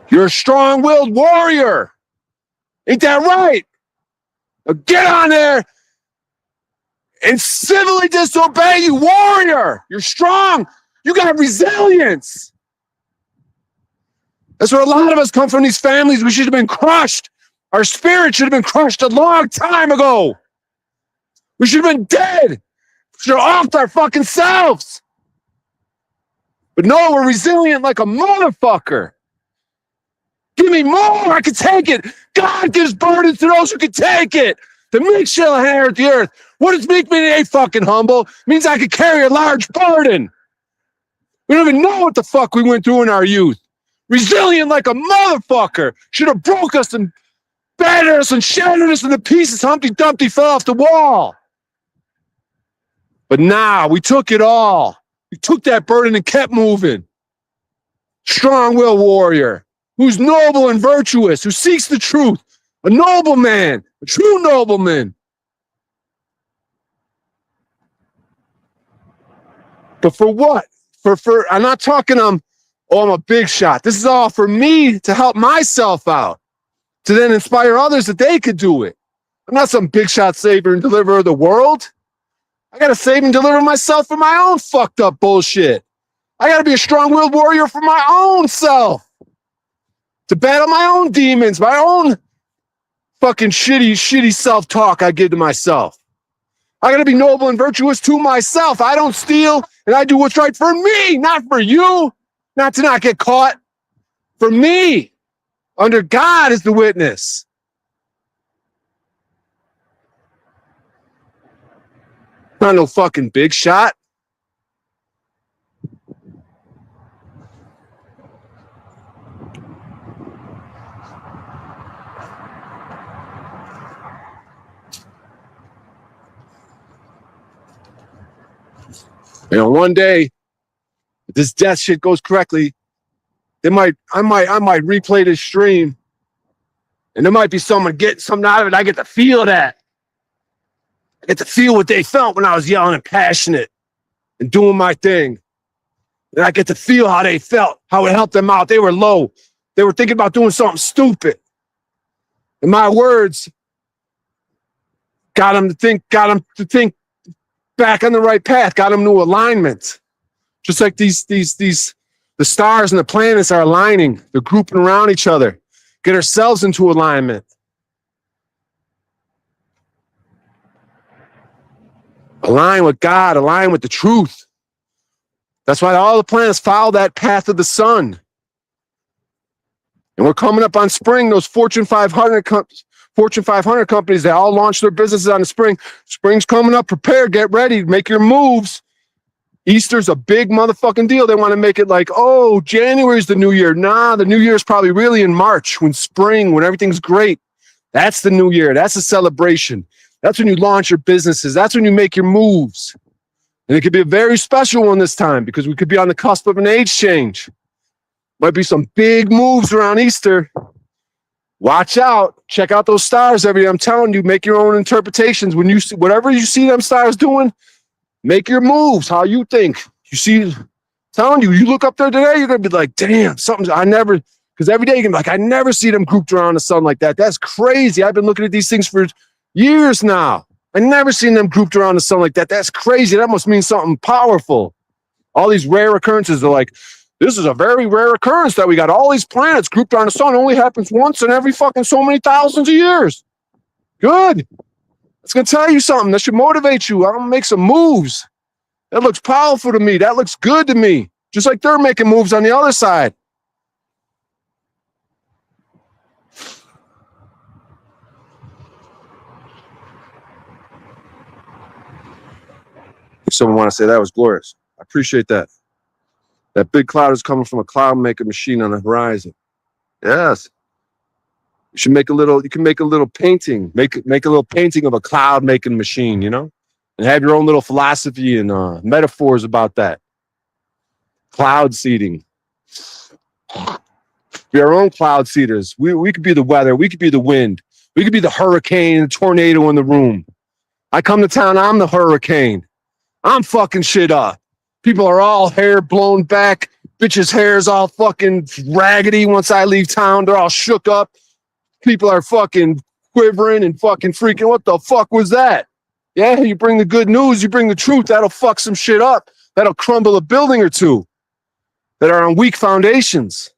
You're a strong-willed warrior. Ain't that right? Now get on there and civilly disobey, you warrior. You're strong. You got resilience. That's where a lot of us come from, these families. We should have been crushed. Our spirit should have been crushed a long time ago. We should have been dead. We should have offed our fucking selves. But no, we're resilient like a motherfucker. Give me more. I can take it. God gives burdens to those who can take it. The meek shall inherit the earth. What does meek mean? It ain't fucking humble. It means I can carry a large burden. We don't even know what the fuck we went through in our youth. Resilient like a motherfucker. Should have broke us and battered us and shattered us into pieces. Humpty Dumpty fell off the wall. But nah, we took it all. We took that burden and kept moving. Strong-willed warrior. Who's noble and virtuous, who seeks the truth, a noble man, a true nobleman. But for what? For I'm not talking I'm a big shot. This is all for me to help myself out, to then inspire others that they could do it. I'm not some big shot savior and deliverer of the world. I got to save and deliver myself from my own fucked up bullshit. I got to be a strong-willed warrior for my own self. To battle my own demons, my own fucking shitty self-talk I give to myself. I gotta be noble and virtuous to myself. I don't steal, and I do what's right for me, not for you. Not to not get caught. For me. Under God is the witness. Not no fucking big shot. You know, one day, if this death shit goes correctly, I might replay this stream, and there might be someone getting something out of it. I get to feel that. I get to feel what they felt when I was yelling and passionate and doing my thing. And I get to feel how they felt, how it helped them out. They were low. They were thinking about doing something stupid. And my words got them to think back on the right path, got them to alignment. Just like the stars and the planets are aligning. They're grouping around each other. Get ourselves into alignment. Align with God, align with the truth. That's why all the planets follow that path of the sun. And we're coming up on spring, those Fortune 500 companies, they all launch their businesses on the spring. Spring's coming up, prepare, get ready, make your moves. Easter's a big motherfucking deal. They want to make it like, oh, January's the new year. Nah, the new year is probably really in March, when spring, when everything's great. That's the new year. That's a celebration. That's when you launch your businesses. That's when you make your moves. And it could be a very special one this time because we could be on the cusp of an age change. Might be some big moves around Easter. Watch out. Check out those stars every day. I'm telling you, make your own interpretations. When you see, whatever you see them stars doing, make your moves how you think. You see, telling you, you look up there today, you're going to be like, damn, something I never, because every day you can be like, I never see them grouped around the sun like that. That's crazy. I've been looking at these things for years now. I never seen them grouped around the sun like that. That's crazy. That must mean something powerful. All these rare occurrences are like, this is a very rare occurrence that we got all these planets grouped around the sun. It only happens once in every fucking so many thousands of years. Good. It's going to tell you something that should motivate you. I'm going to make some moves. That looks powerful to me. That looks good to me. Just like they're making moves on the other side. Someone want to say that was glorious. I appreciate that. That big cloud is coming from a cloud maker machine on the horizon. Yes. You should make a little, you can make a little painting, make a little painting of a cloud making machine, you know, and have your own little philosophy and metaphors about that. Cloud seeding. Be our own cloud seeders. We could be the weather. We could be the wind. We could be the hurricane, the tornado in the room. I come to town, I'm the hurricane. I'm fucking shit up. People are all hair blown back. Bitches' hair's all fucking raggedy once I leave town. They're all shook up. People are fucking quivering and fucking freaking. What the fuck was that? Yeah, you bring the good news. You bring the truth. That'll fuck some shit up. That'll crumble a building or two that are on weak foundations.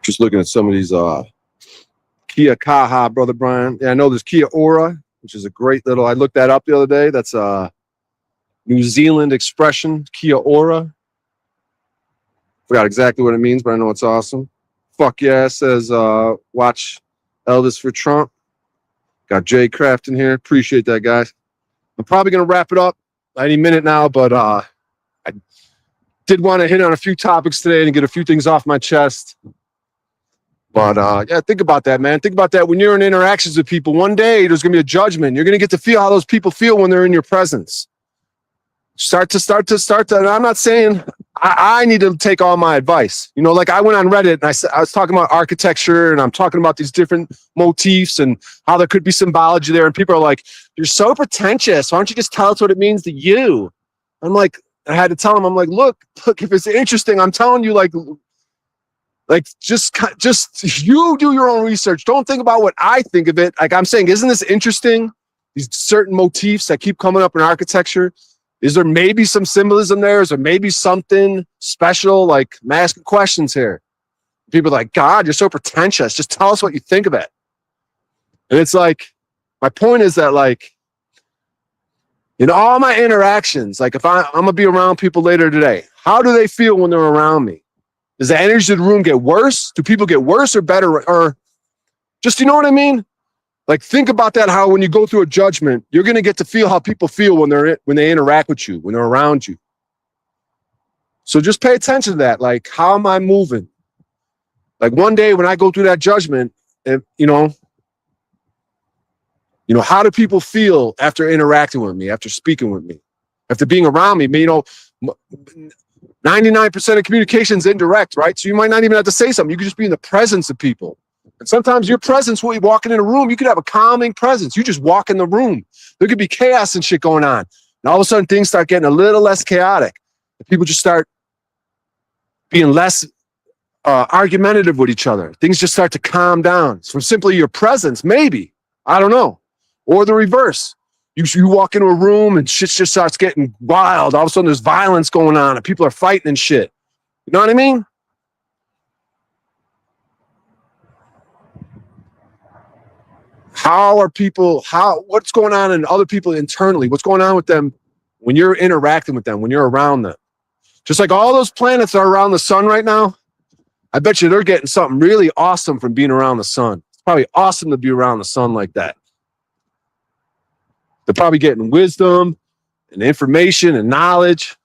Just looking at some of these Kia Kaha, Brother Brian. Yeah, I know there's Kia Ora, which is a great little, I looked that up the other day. That's a New Zealand expression, Kia Ora. Forgot exactly what it means, but I know it's awesome. Fuck yeah, says watch Elvis for Trump. Got Jay Craft in here. Appreciate that, guys. I'm probably going to wrap it up any minute now, but I did want to hit on a few topics today and get a few things off my chest. But yeah, think about that, man. Think about that when you're in interactions with people. One day there's going to be a judgment. You're going to get to feel how those people feel when they're in your presence. Start to. And I'm not saying I need to take all my advice. You know, like I went on Reddit and I was talking about architecture and I'm talking about these different motifs and how there could be symbology there. And people are like, "You're so pretentious. Why don't you just tell us what it means to you?" I'm like, I had to tell them. I'm like, look, if it's interesting, I'm telling you, like just you do your own research. Don't think about what I think of it. Like I'm saying, isn't this interesting? These certain motifs that keep coming up in architecture. Is there maybe some symbolism there? Is there maybe something special? Like I'm asking questions here. People are like, God, you're so pretentious. Just tell us what you think of it. And it's like, my point is that like, in all my interactions, like if I'm gonna be around people later today, how do they feel when they're around me? Does the energy of the room get worse? Do people get worse or better? Or just, you know what I mean? Like think about that, how when you go through a judgment, you're going to get to feel how people feel when they interact with you, when they're around you. So just pay attention to that. Like, how am I moving? Like one day when I go through that judgment, you know, how do people feel after interacting with me, after speaking with me, after being around me? You know, 99% of communication is indirect, right? So you might not even have to say something. You could just be in the presence of people. And sometimes your presence, when you're walking in a room, you could have a calming presence. You just walk in the room. There could be chaos and shit going on. And all of a sudden, things start getting a little less chaotic. And people just start being less argumentative with each other. Things just start to calm down. From simply your presence, maybe. I don't know. Or the reverse. You walk into a room and shit just starts getting wild. All of a sudden, there's violence going on and people are fighting and shit. You know what I mean? What's going on in other people internally? What's going on with them when you're interacting with them, when you're around them? Just like all those planets are around the sun right now, I bet you they're getting something really awesome from being around the sun. It's probably awesome to be around the sun like that. They're probably getting wisdom and information and knowledge.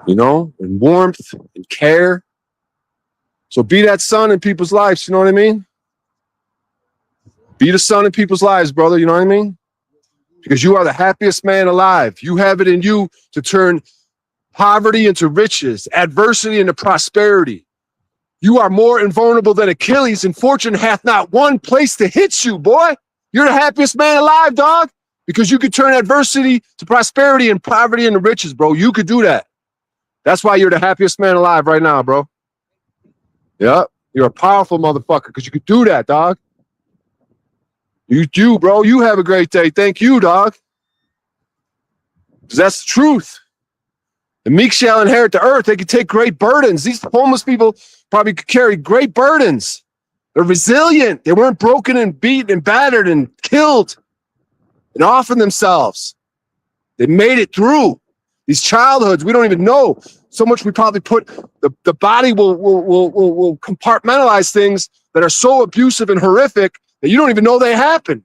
You know, and warmth and care. So be that sun in people's lives, you know what I mean? Be the sun in people's lives, brother, you know what I mean? Because you are the happiest man alive. You have it in you to turn poverty into riches, adversity into prosperity. You are more invulnerable than Achilles, and fortune hath not one place to hit you, boy. You're the happiest man alive, dog, because you could turn adversity to prosperity and poverty into riches, bro. You could do that. That's why you're the happiest man alive right now, bro. Yep. You're a powerful motherfucker because you could do that, dog. You do, bro. You have a great day. Thank you, dog. Because that's the truth. The meek shall inherit the earth. They can take great burdens. These homeless people probably could carry great burdens. They're resilient. They weren't broken and beaten and battered and killed and offered themselves. They made it through. These childhoods, we don't even know. So much we probably put, the body will compartmentalize things that are so abusive and horrific that you don't even know they happened.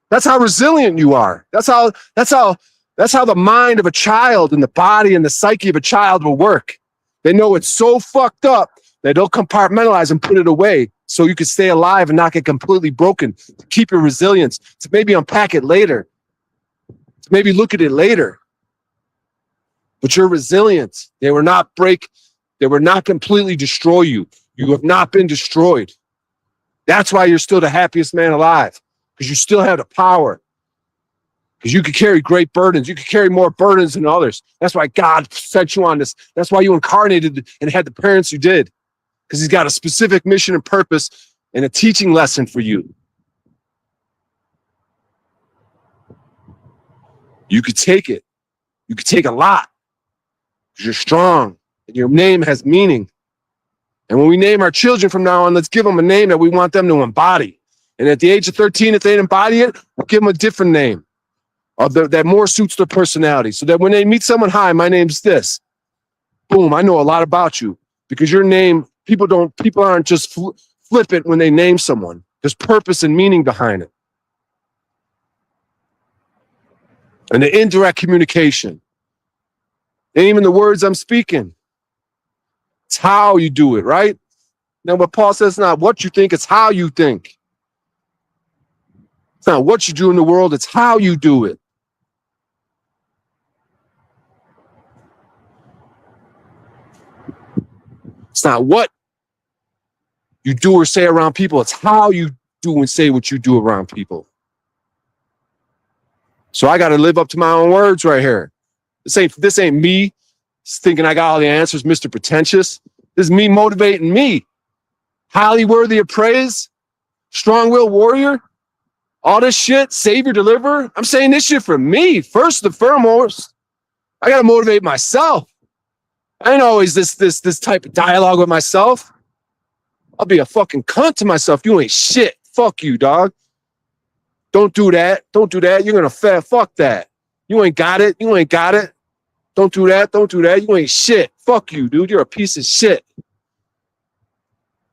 That's how resilient you are. That's how the mind of a child and the body and the psyche of a child will work. They know it's so fucked up that they'll compartmentalize and put it away so you can stay alive and not get completely broken, to keep your resilience, to maybe unpack it later, to maybe look at it later. But you're resilient. They were not completely destroy you. You have not been destroyed. That's why you're still the happiest man alive, because you still have the power. Because you could carry great burdens. You could carry more burdens than others. That's why God sent you on this. That's why you incarnated and had the parents you did. Because he's got a specific mission and purpose and a teaching lesson for you. You could take it. You could take a lot. Because you're strong. And your name has meaning. And when we name our children from now on, let's give them a name that we want them to embody. And at the age of 13, if they embody it, we'll give them a different name that more suits their personality. So that when they meet someone, hi, my name's this. Boom, I know a lot about you. Because your name, people aren't just flippant when they name someone. There's purpose and meaning behind it. And the indirect communication. Ain't even the words I'm speaking. It's how you do it, right? Now, what Paul says, it's not what you think, it's how you think. It's not what you do in the world, it's how you do it. It's not what you do or say around people, it's how you do and say what you do around people. So I got to live up to my own words right here. This ain't me thinking I got all the answers, Mr. Pretentious. This is me motivating me. Highly worthy of praise, strong-willed warrior, all this shit, savior, deliverer. I'm saying this shit for me, first and foremost. I got to motivate myself. I ain't always this type of dialogue with myself. I'll be a fucking cunt to myself. You ain't shit. Fuck you, dog. Don't do that. Don't do that. You're going to fuck that. You ain't got it. You ain't got it. Don't do that. Don't do that. You ain't shit. Fuck you, dude. You're a piece of shit. You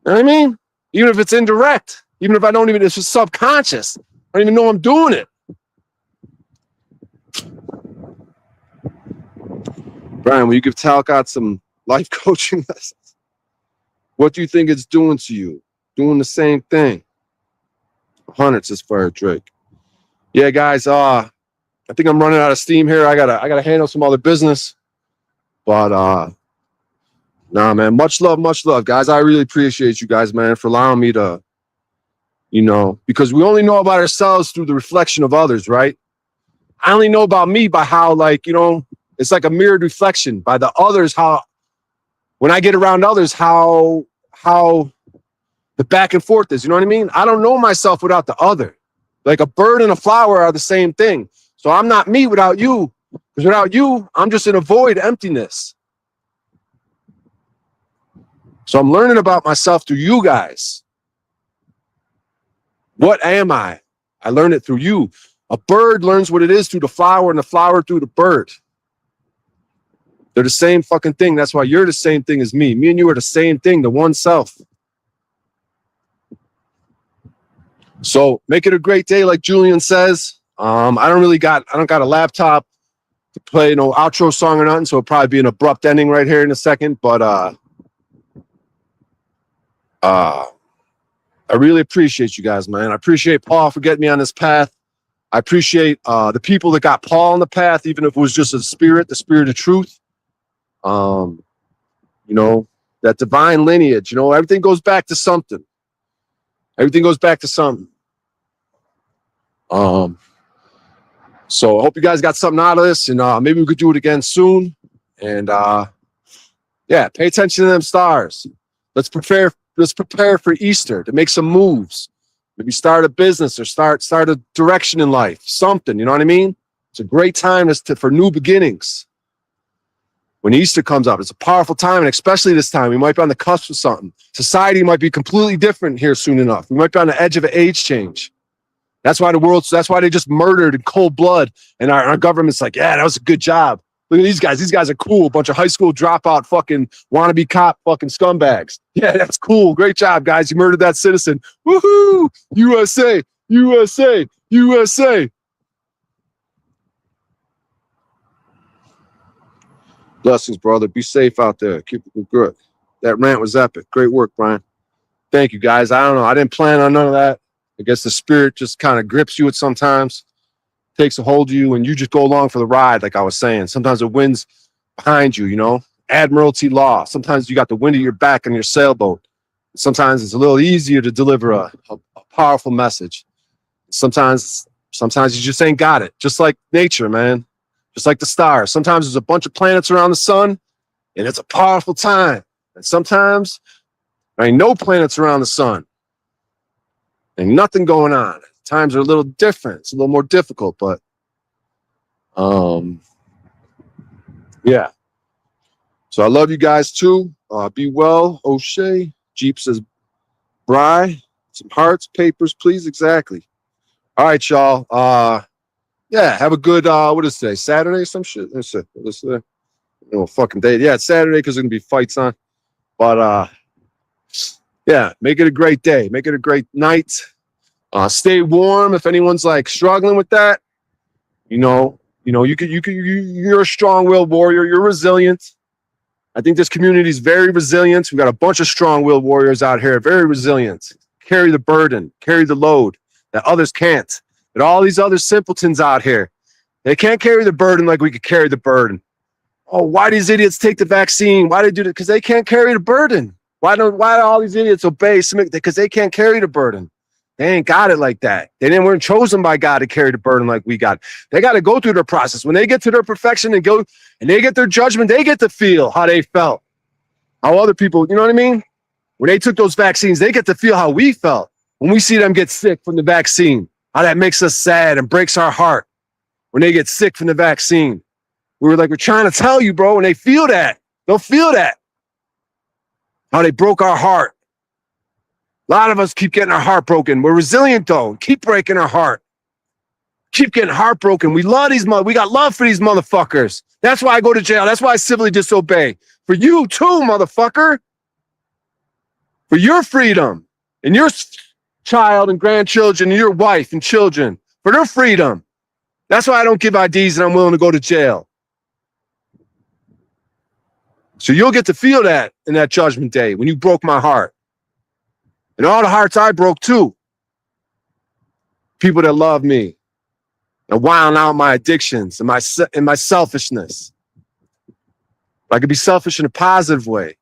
know what I mean? Even if it's indirect. Even if it's just subconscious. I don't even know I'm doing it. Brian, will you give Talcott some life coaching lessons? What do you think it's doing to you? Doing the same thing. Hundreds as far as Drake. Yeah, guys, I think I'm running out of steam here. I gotta handle some other business. But nah, man, much love, guys. I really appreciate you guys, man, for allowing me to, because we only know about ourselves through the reflection of others, right? I only know about me by how, it's like a mirrored reflection by the others, how when I get around others, how the back and forth is, you know what I mean? I don't know myself without the other. Like a bird and a flower are the same thing. So I'm not me without you. Because without you, I'm just in a void, emptiness. So I'm learning about myself through you guys. What am I? I learned it through you. A bird learns what it is through the flower, and the flower through the bird. They're the same fucking thing. That's why you're the same thing as me. Me and you are the same thing, the one self. So make it a great day, like Julian says. I don't got a laptop to play no outro song or nothing, so it'll probably be an abrupt ending right here in a second. But I really appreciate you guys, man. I appreciate Paul for getting me on this path. I appreciate the people that got Paul on the path, even if it was just the spirit of truth. You know, that divine lineage, you know, everything goes back to something. Everything goes back to something. So I hope you guys got something out of this, and maybe we could do it again soon. And yeah, pay attention to them stars. Let's prepare for Easter to make some moves. Maybe start a business or start a direction in life. Something, you know what I mean? It's a great time for new beginnings. When Easter comes up, it's a powerful time, and especially this time, we might be on the cusp of something. Society might be completely different here soon enough. We might be on the edge of an age change. That's why they just murdered in cold blood, and our government's like, yeah, that was a good job. Look at these guys. These guys are cool. A bunch of high school dropout fucking wannabe cop fucking scumbags. Yeah, that's cool. Great job, guys. You murdered that citizen. Woohoo! USA! USA! USA! Blessings, brother. Be safe out there. Keep it good. That rant was epic. Great work, Brian. Thank you, guys. I don't know. I didn't plan on none of that. I guess the spirit just kind of grips you at sometimes, takes a hold of you, and you just go along for the ride, like I was saying. Sometimes the wind's behind you, you know? Admiralty law. Sometimes you got the wind at your back on your sailboat. Sometimes it's a little easier to deliver a powerful message. Sometimes you just ain't got it. Just like nature, man. Just like the stars. Sometimes there's a bunch of planets around the sun, and it's a powerful time. And sometimes there ain't no planets around the sun. Ain't nothing going on. Times are a little different. It's a little more difficult, but yeah. So I love you guys too. Be well. O'Shea. Jeep says, Bry, some hearts, papers, please. Exactly. All right, y'all. Yeah, have a good, what is today? Saturday, some shit? Let's see. No fucking day. Yeah, it's Saturday because there's going to be fights on. But, yeah, make it a great day. Make it a great night. Stay warm if anyone's like struggling with that. You're a strong-willed warrior. You're resilient. I think this community is very resilient. We got a bunch of strong-willed warriors out here, very resilient. Carry the burden, carry the load that others can't. But all these other simpletons out here, they can't carry the burden like we could carry the burden. Oh, why these idiots take the vaccine? Why do they do that? Because they can't carry the burden. Why do all these idiots obey? Because they can't carry the burden. They ain't got it like that. Weren't chosen by God to carry the burden like we got. They got to go through their process. When they get to their perfection and they get their judgment, they get to feel how they felt. How other people, you know what I mean? When they took those vaccines, they get to feel how we felt. When we see them get sick from the vaccine, how that makes us sad and breaks our heart. When they get sick from the vaccine, we're trying to tell you, bro, when they feel that, they'll feel that. How they broke our heart. A lot of us keep getting our heart broken. We're resilient, though. Keep breaking our heart. Keep getting heartbroken. We got love for these motherfuckers. That's why I go to jail. That's why I civilly disobey. For you, too, motherfucker. For your freedom and your child and grandchildren and your wife and children. For their freedom. That's why I don't give IDs and I'm willing to go to jail. So you'll get to feel that in that judgment day when you broke my heart. And all the hearts I broke too. People that love me and wound out my addictions and my selfishness. I could be selfish in a positive way.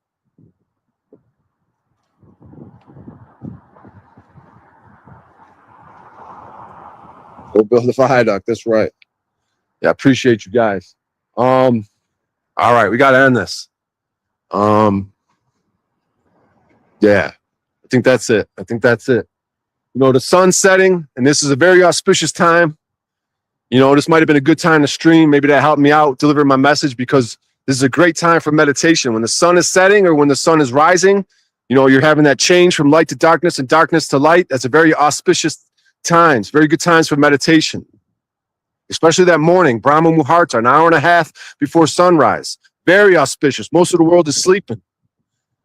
Go build a viaduct. That's right. Yeah, I appreciate you guys. All right, we got to end this. Yeah. I think that's it. You know, the sun's setting, and this is a very auspicious time. You know, this might have been a good time to stream. Maybe that helped me out deliver my message because This is a great time for meditation. When the sun is setting or when the sun is rising, you're having that change from light to darkness and darkness to light. That's a very auspicious times, very good times for meditation. Especially that morning, Brahma Muhurta, an hour and a half before sunrise. Very auspicious. Most of the world is sleeping.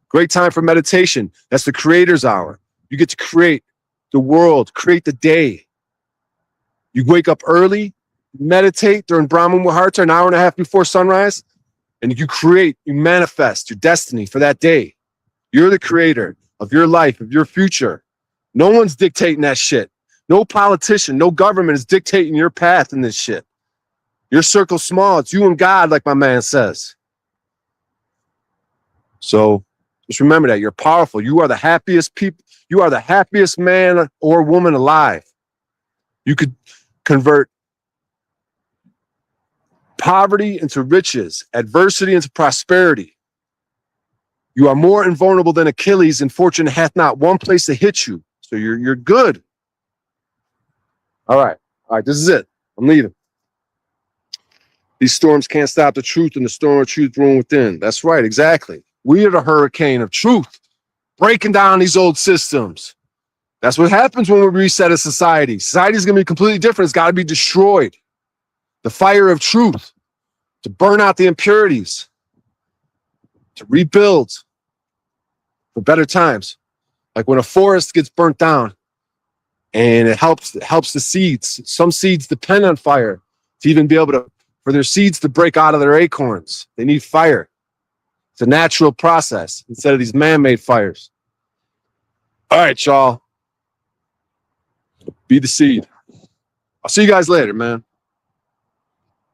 Great time for meditation. That's the creator's hour. You get to create the world, create the day. You wake up early, meditate during Brahma Muhurta, an hour and a half before sunrise, and you create, you manifest your destiny for that day. You're the creator of your life, of your future. No one's dictating that shit. No politician, no government is dictating your path in this shit. Your circle's small. It's you and God, like my man says. So just remember that you're powerful. You are the happiest people. You are the happiest man or woman alive. You could convert poverty into riches, adversity into prosperity. You are more invulnerable than Achilles, and fortune hath not one place to hit you. So you're good. All right, this is it. I'm leaving. These storms can't stop the truth, and the storm of truth brewing within. That's right, exactly. We are the hurricane of truth, breaking down these old systems. That's what happens when we reset a society. Society is going to be completely different. It's got to be destroyed. The fire of truth, to burn out the impurities, to rebuild for better times. Like when a forest gets burnt down and it helps the seeds. Some seeds depend on fire to even be able for their seeds to break out of their acorns. They need fire. It's a natural process instead of these man-made fires. All right, y'all. Be the seed. I'll see you guys later, man.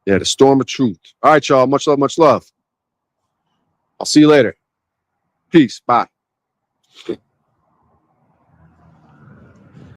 Yeah, the storm of truth. All right, y'all. Much love, much love. I'll see you later. Peace. Bye.